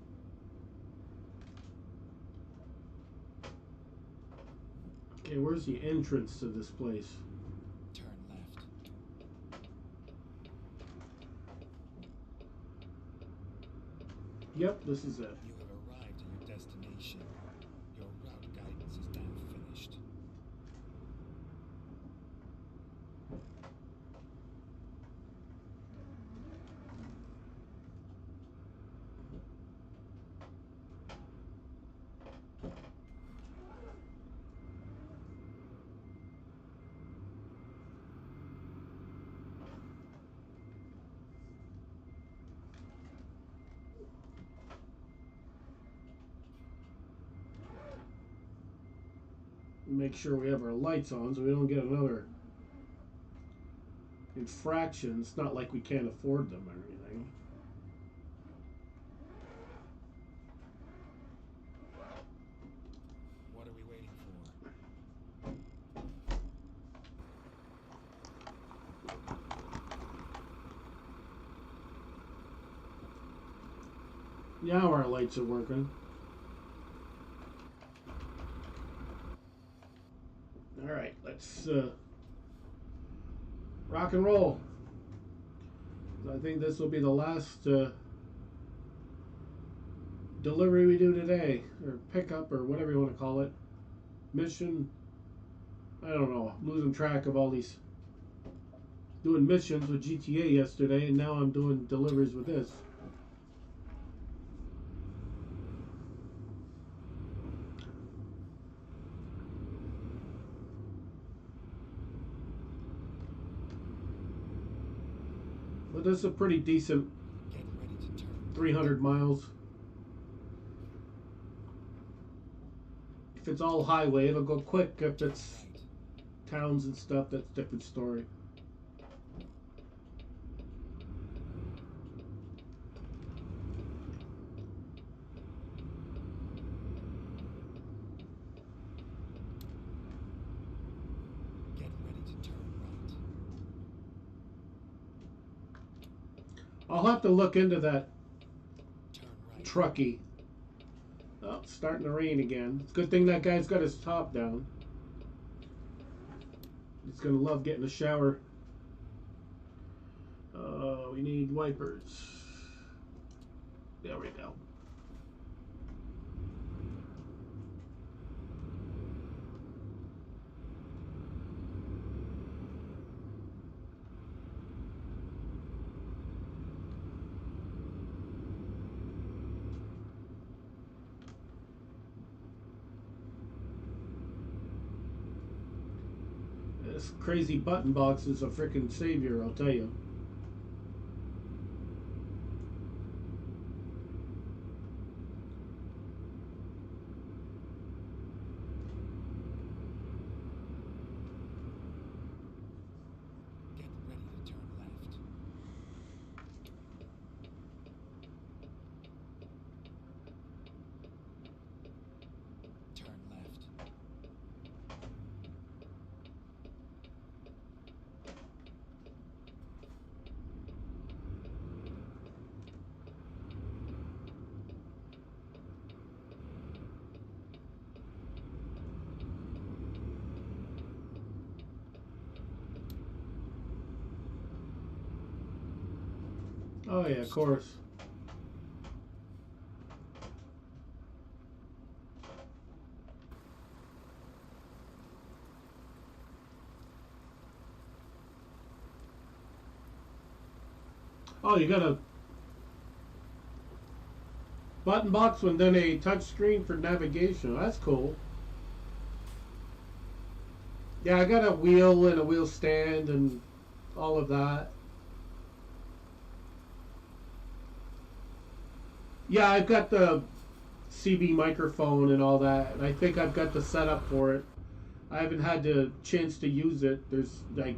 Okay, where's the entrance to this place? Turn left. Yep, this is it. You have arrived at your destination. Your route guidance is now finished. make sure we have our lights on so we don't get another infraction. It's not like we can't afford them or anything. What are we waiting for? Now our lights are working. Alright, let's rock and roll. I think this will be the last delivery we do today, or pickup, or whatever you want to call it. Mission. I don't know. I'm losing track of all these. Doing missions with GTA yesterday, and now I'm doing deliveries with this. But this is a pretty decent Get ready to turn. 300 miles. If it's all highway, it'll go quick. If it's Right. towns and stuff, that's a different story. Get ready to turn right. I'll have to look into that Turn right. trucky. Oh, it's starting to rain again. It's a good thing that guy's got his top down. He's gonna love getting a shower. We need wipers. There we go. This crazy button box is a freaking savior, I'll tell you. Get ready to turn left. Turn left. Oh yeah, of course. Oh, you got a button box and then a touch screen for navigation. That's cool. Yeah, I got a wheel and a wheel stand and all of that. Yeah, I've got the CB microphone and all that, and I think I've got the setup for it. I haven't had the chance to use it. There's like,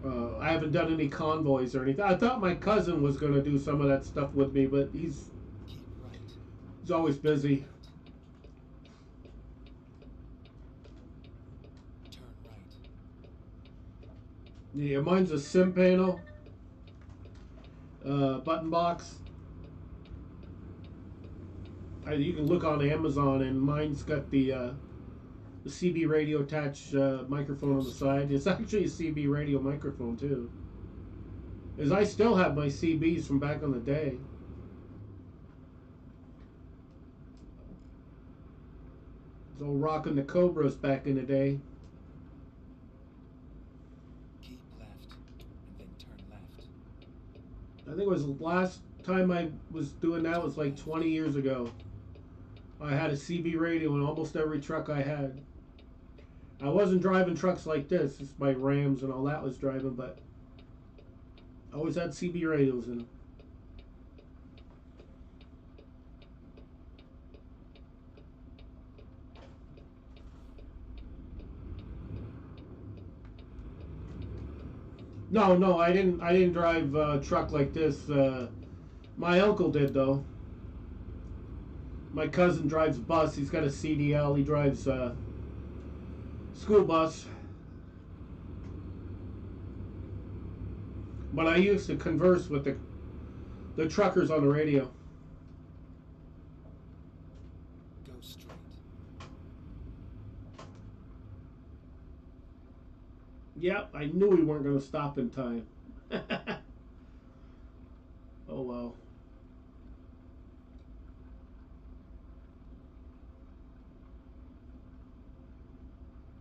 I haven't done any convoys or anything. I thought my cousin was going to do some of that stuff with me, but he's Keep right. always busy. Turn right. Yeah, mine's a sim panel, button box. You can look on Amazon, and mine's got the CB radio attached microphone on the side. It's actually a CB radio microphone too. As I still have my CBs from back in the day. It's all rocking the Cobras back in the day. Keep left. And then turn left. I think it was the last time I was doing that was like 20 years ago. I had a CB radio in almost every truck I had. I wasn't driving trucks like this. It's my Rams and all that was driving, but I always had CB radios in them. No, no, I didn't. I didn't drive a truck like this. My uncle did though. My cousin drives bus. He's got a CDL. He drives school bus. But I used to converse with the truckers on the radio. Go straight. Yep, I knew we weren't going to stop in time. Oh well.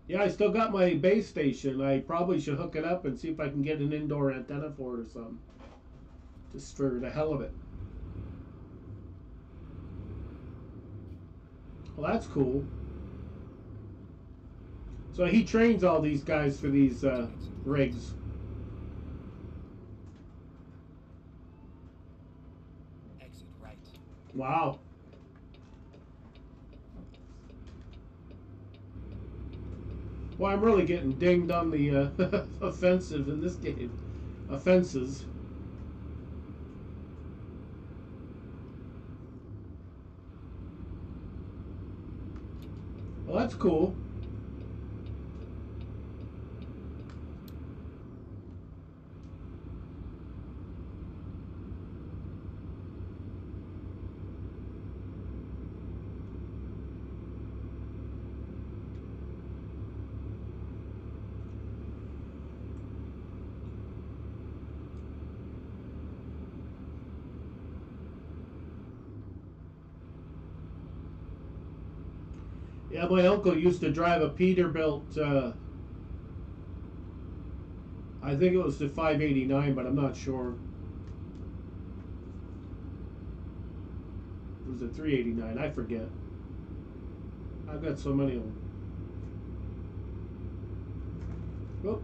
Yeah, I still got my base station. I probably should hook it up and see if I can get an indoor antenna for it or something. Just for the hell of it. Well, that's cool. So he trains all these guys for these rigs. Exit right. Wow. Well, I'm really getting dinged on the offensive in this game. Offenses. Well, that's cool. Yeah, my uncle used to drive a Peterbilt. I think it was the 589, but I'm not sure. It was a 389. I forget. I've got so many of them. Oh.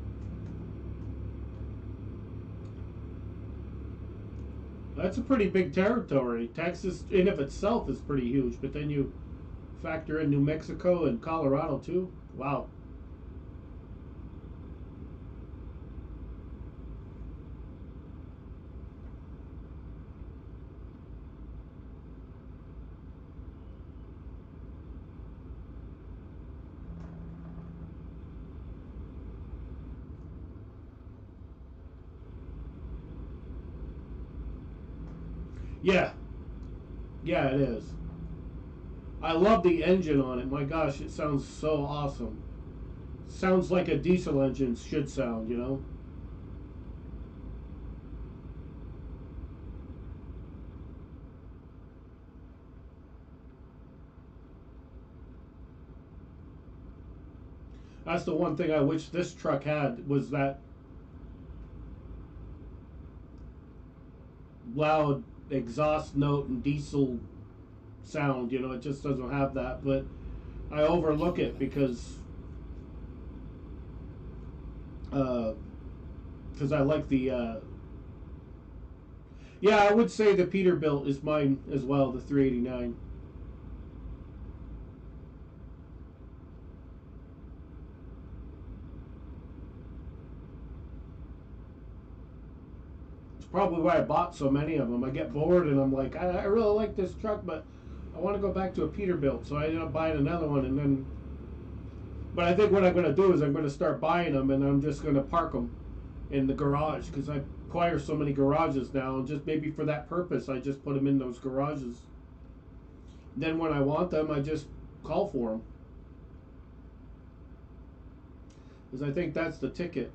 That's a pretty big territory. Texas, in of itself, is pretty huge, but then you factor in New Mexico and Colorado too. Wow. Yeah. Yeah, it is. I love the engine on it. My gosh, it sounds so awesome. Sounds like a diesel engine should sound, you know? That's the one thing I wish this truck had was that loud exhaust note and diesel sound, you know, it just doesn't have that, but I overlook it because I like the yeah, I would say the Peterbilt is mine as well, the 389. It's probably why I bought so many of them. I get bored and I'm like, I really like this truck, but I want to go back to a Peterbilt, so I ended up buying another one, and then. But I think what I'm going to do is I'm going to start buying them, and I'm just going to park them in the garage because I acquire so many garages now, and just maybe for that purpose, I just put them in those garages. Then when I want them, I just call for them because I think that's the ticket.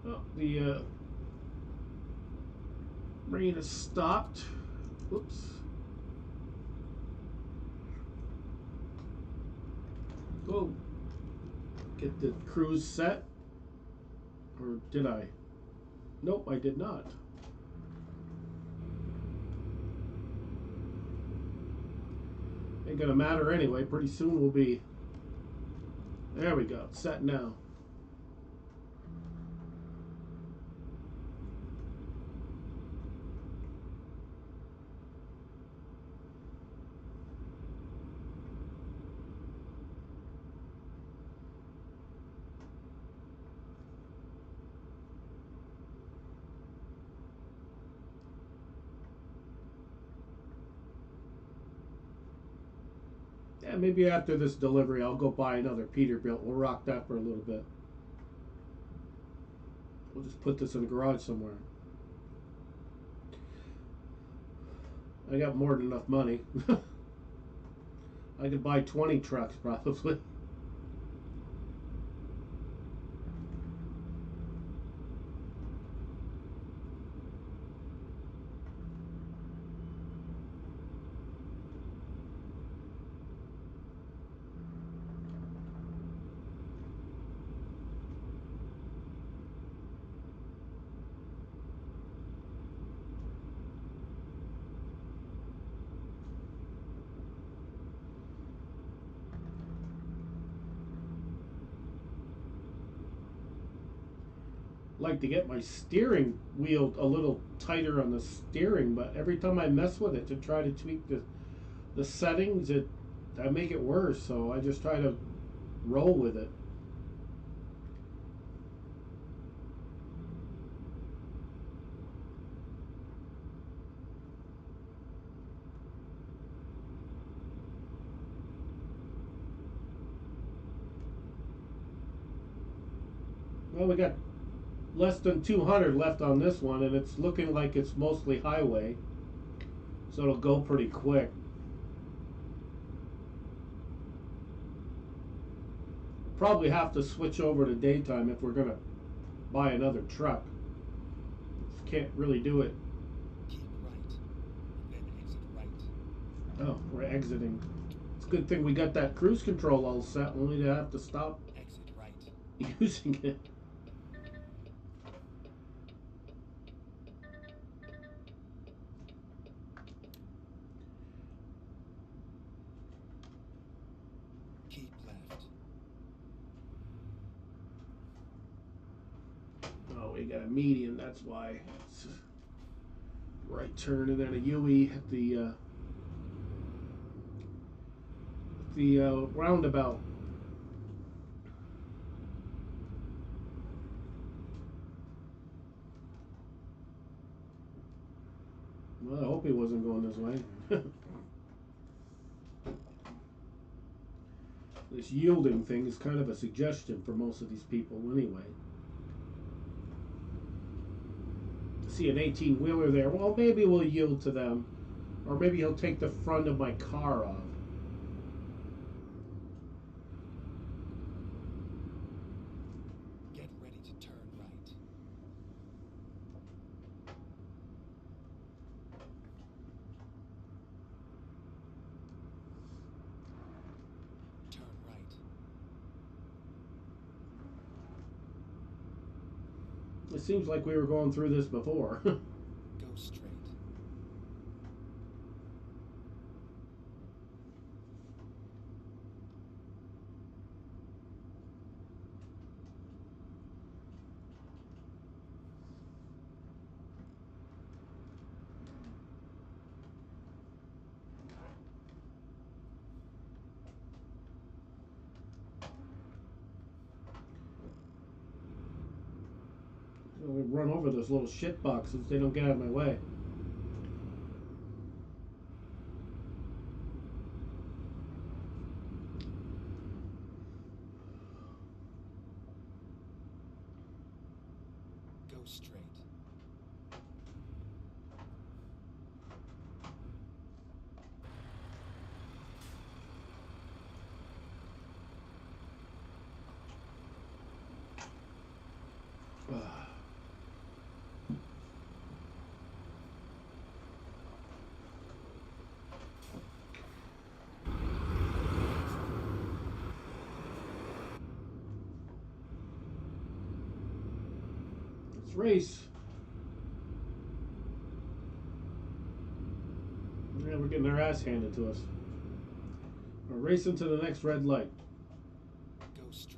Oh, the rain has stopped. Whoops. Go get the cruise set. Or did I? Nope, I did not. Ain't gonna matter anyway. Pretty soon we'll be. There we go. Set now. Yeah, maybe after this delivery, I'll go buy another Peterbilt. We'll rock that for a little bit. We'll just put this in the garage somewhere. I got more than enough money. I could buy 20 trucks probably. Like to get my steering wheel a little tighter on the steering, but every time I mess with it to try to tweak the settings, I make it worse. So I just try to roll with it. Well, we got less than 200 left on this one, and it's looking like it's mostly highway, so it'll go pretty quick. Probably have to switch over to daytime if we're gonna buy another truck. Can't really do it. Keep right, then exit right. Oh, we're exiting. It's a good thing we got that cruise control all set, only to have to stop Exit right. using it. Keep left. Oh, we got a median, that's why. It's a right turn and then a U-E at the roundabout. Well, I hope he wasn't going this way. This yielding thing is kind of a suggestion for most of these people anyway. See an 18-wheeler there, well, maybe we'll yield to them. Or maybe he'll take the front of my car off. Get ready to turn right. Turn right. It seems like we were going through this before. Go straight. We run over those little shit boxes, they don't get out of my way. Go straight. Let's race. Yeah, we're getting our ass handed to us. We're racing to the next red light. Go straight.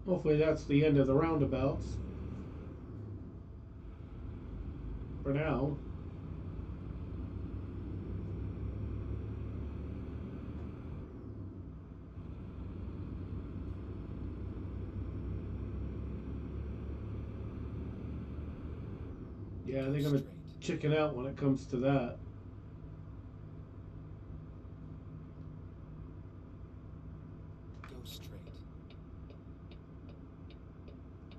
Hopefully that's the end of the roundabouts. For now. Yeah, I think I'm a chicken out when it comes to that. Go straight.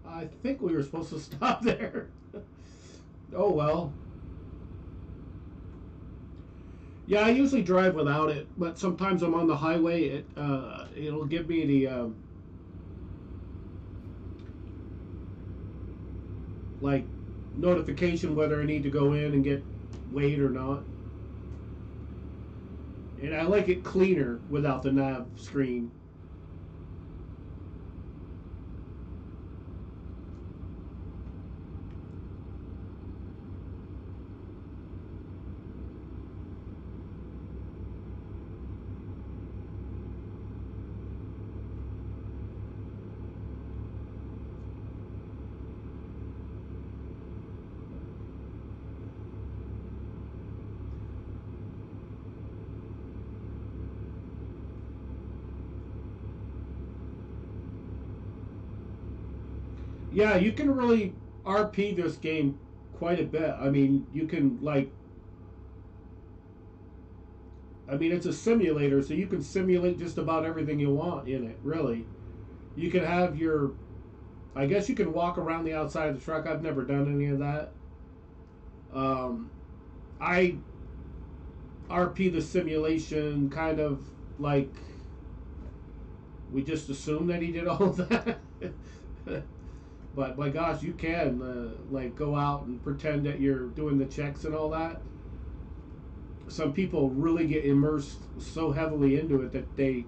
I think we were supposed to stop there. Oh well. Yeah, I usually drive without it, but sometimes I'm on the highway. It'll give me the like notification whether I need to go in and get weighed or not. And I like it cleaner without the nav screen. Yeah, you can really RP this game quite a bit. I mean, you can it's a simulator, so you can simulate just about everything you want in it, really. You can have your I guess you can walk around the outside of the truck. I've never done any of that. I RP the simulation kind of like we just assume that he did all of that. But my gosh, you can like go out and pretend that you're doing the checks and all that. Some people really get immersed so heavily into it that they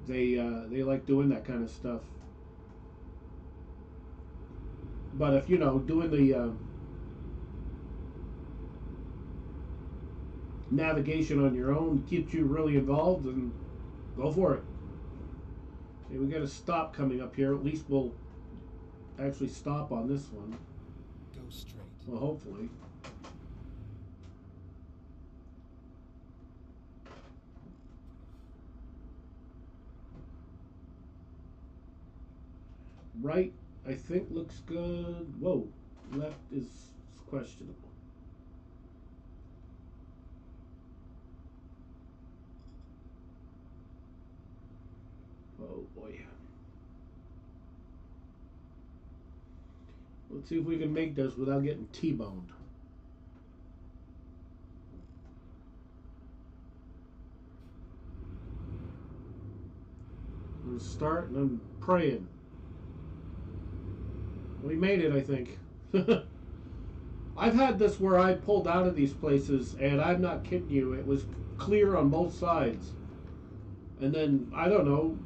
like doing that kind of stuff. But if doing the navigation on your own keeps you really involved, then go for it. Okay, we got a stop coming up here. At least we'll actually stop on this one. Go straight. Well, hopefully. Right, I think looks good. Whoa, left is questionable. Oh boy. Let's see if we can make this without getting T-boned. I'm gonna start and I'm praying. We made it, I think. I've had this where I pulled out of these places, and I'm not kidding you, it was clear on both sides. And then, I don't know,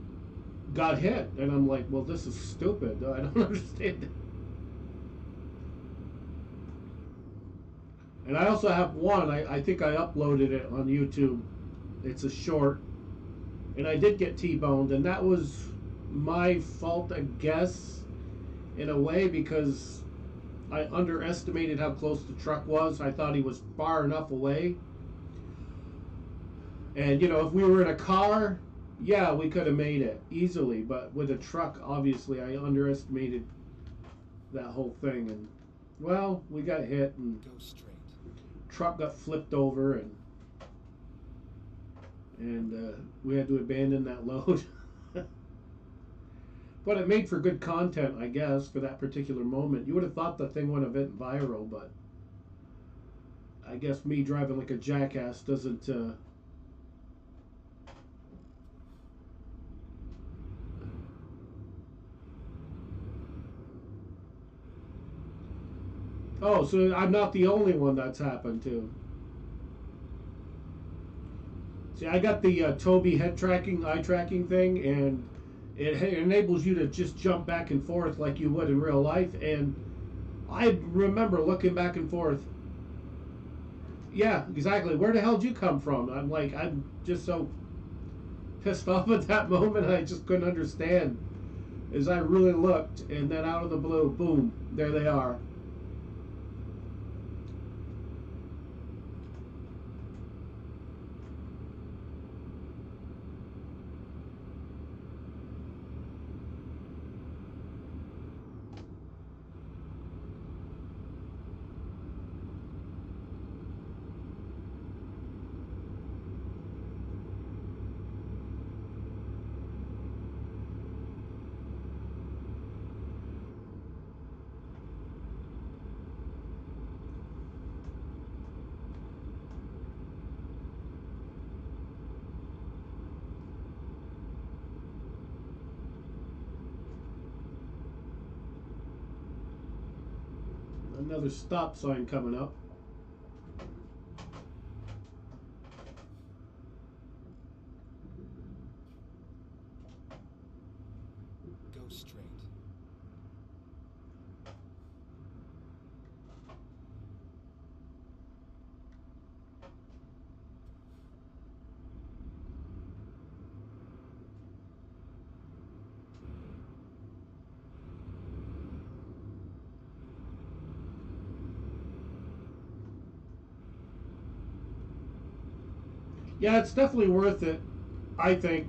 got hit. And I'm like, well, this is stupid. I don't understand it. And I also have one, I think I uploaded it on YouTube. It's a short. And I did get T-boned, and that was my fault, I guess, in a way, because I underestimated how close the truck was. I thought he was far enough away. And, if we were in a car, yeah, we could have made it easily. But with a truck, obviously, I underestimated that whole thing. And, well, we got hit, and Go straight. truck got flipped over, and we had to abandon that load. But it made for good content, I guess, for that particular moment. You would have thought the thing would have went viral, but I guess me driving like a jackass doesn't. Oh, so I'm not the only one that's happened to. See, I got the Tobii head tracking, eye tracking thing, and it enables you to just jump back and forth like you would in real life. And I remember looking back and forth. Yeah, exactly. Where the hell did you come from? I'm like, I'm just so pissed off at that moment. I just couldn't understand. As I really looked, and then out of the blue, boom, there they are. Another stop sign coming up. Go straight. Yeah, it's definitely worth it. I think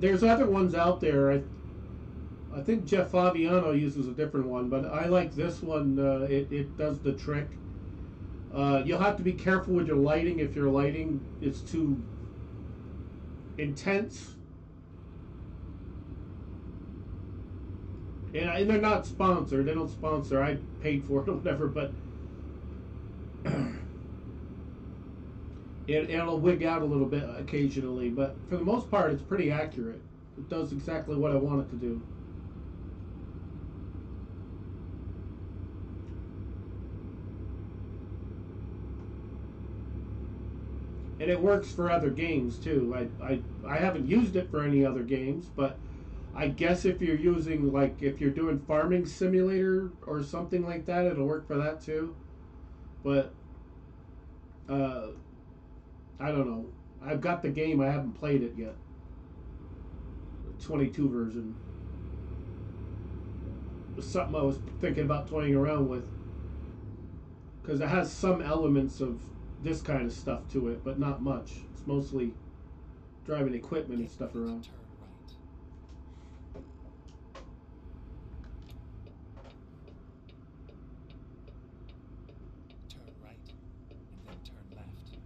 there's other ones out there. I think Jeff Fabiano uses a different one, but I like this one. It does the trick. You'll have to be careful with your lighting if your lighting is too intense. And they're not sponsored. They don't sponsor. I paid for it or whatever, but it'll wig out a little bit occasionally. But for the most part, it's pretty accurate. It does exactly what I want it to do. And it works for other games too. I haven't used it for any other games, but I guess if you're using, like, if you're doing Farming Simulator or something like that, it'll work for that too. But uh, I don't know. I've got the game. I haven't played it yet. The 22 version. It was something I was thinking about toying around with because it has some elements of this kind of stuff to it, but not much. It's mostly driving equipment and stuff around. Turn right. Turn right, and then turn left.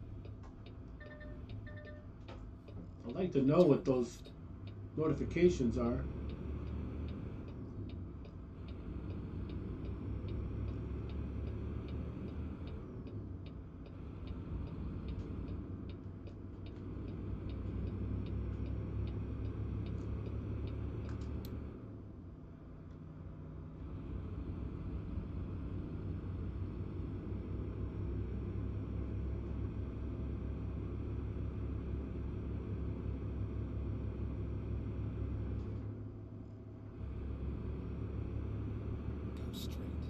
I'd like to know what those notifications are. Go straight.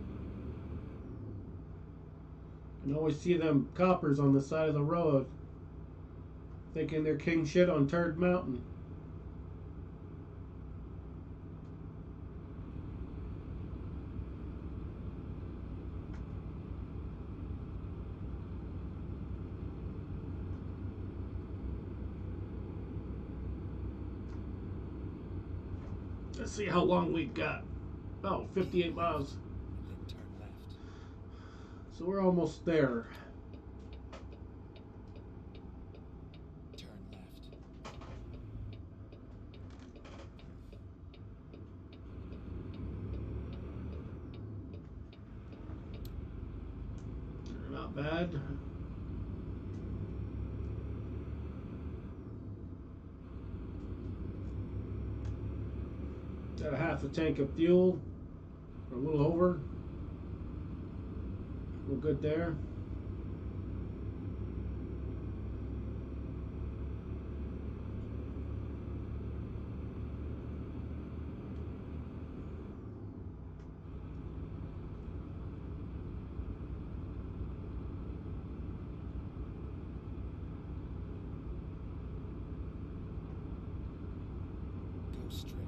And always see them coppers on the side of the road thinking they're king shit on Turd Mountain. Let's see how long we've got. Oh, 58 miles. And then turn left. So we're almost there. Turn left. Not bad. Got a half a tank of fuel, or a little over. We're good there. Go straight.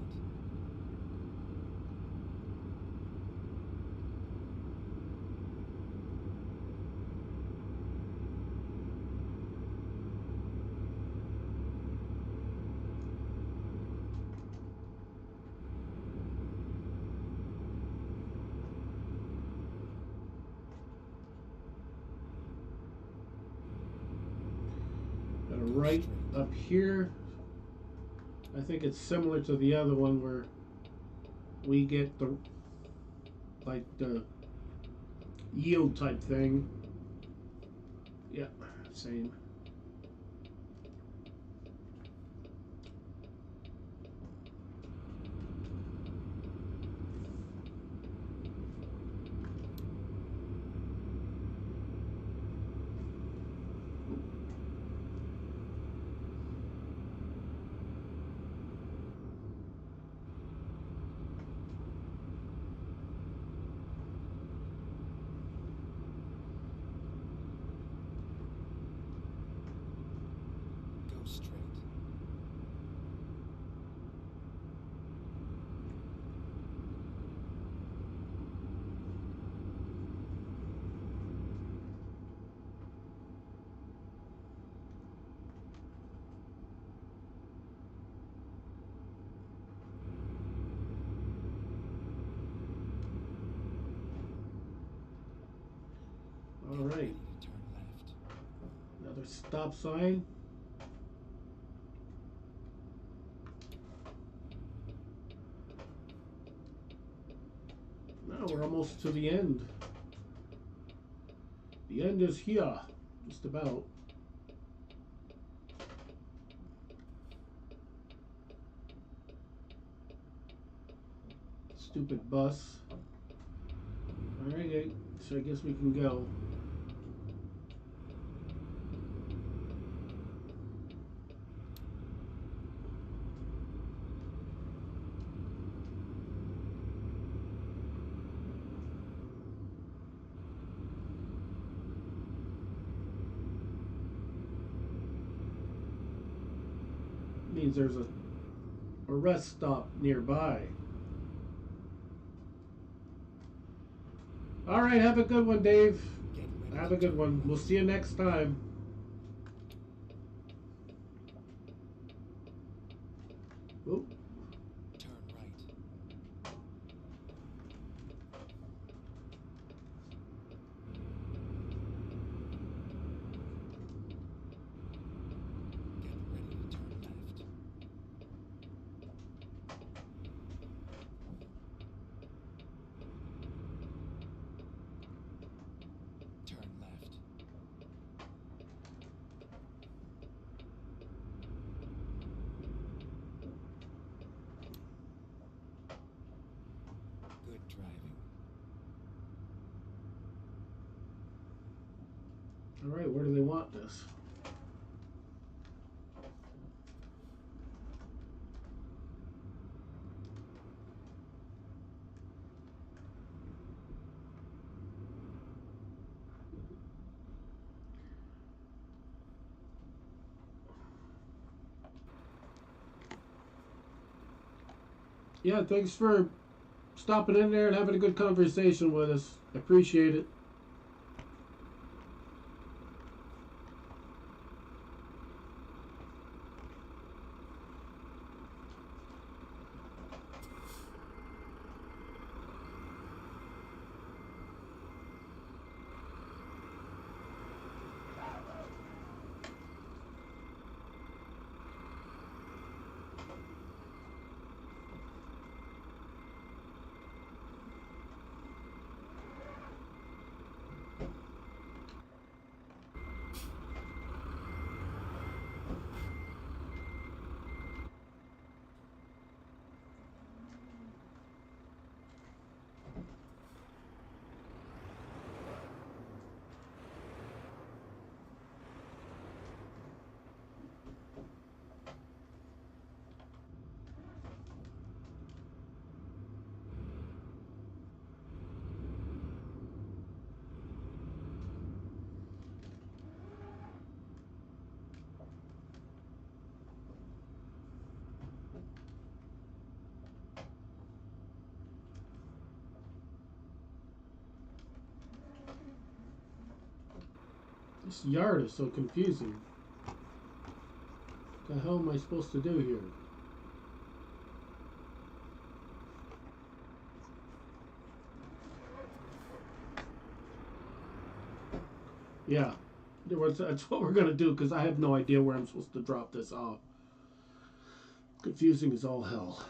Got a right up here. I think it's similar to the other one where we get the the yield type thing. Yeah, same. Go straight. All Get right, ready to turn left. another stop sign. Now we're almost to the end. The end is here, just about. Stupid bus. Alright, so I guess we can go. Means there's a rest stop nearby. Alright, have a good one, Dave. Get ready Have to a good turn one. left. We'll see you next time. Oop. Turn right. Get ready to turn left. Turn left. Good driving. Alright, where do they want this? Yeah, thanks for stopping in there and having a good conversation with us. I appreciate it. This yard is so confusing. What the hell am I supposed to do here? Yeah, that's what we're gonna do because I have no idea where I'm supposed to drop this off. Confusing as all hell.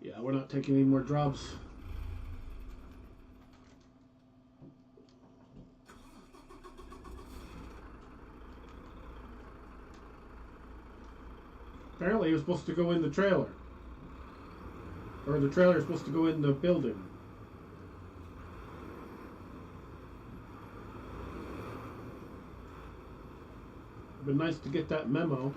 Yeah, we're not taking any more drops. Apparently, it was supposed to go in the trailer. Or the trailer is supposed to go in the building. It'd been nice to get that memo.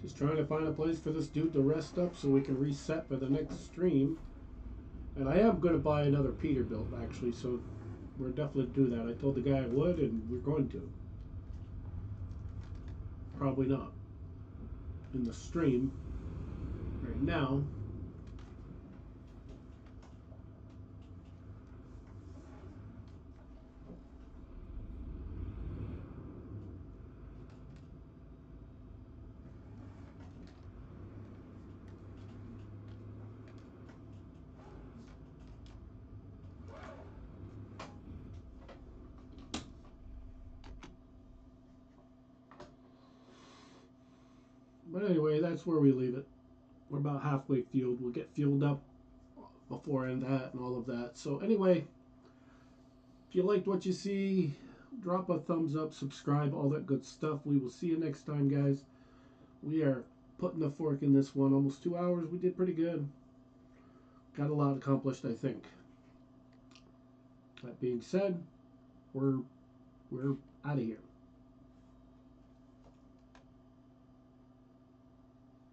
Just trying to find a place for this dude to rest up so we can reset for the next stream. And I am going to buy another Peterbilt, actually, so we're definitely do that. I told the guy I would, and we're going to. Probably not in the stream right now. But anyway, that's where we leave it. We're about halfway fueled. We'll get fueled up before end that and all of that. So anyway, if you liked what you see, drop a thumbs up, subscribe, all that good stuff. We will see you next time, guys. We are putting the fork in this one. Almost 2 hours. We did pretty good. Got a lot accomplished, I think. That being said, we're out of here.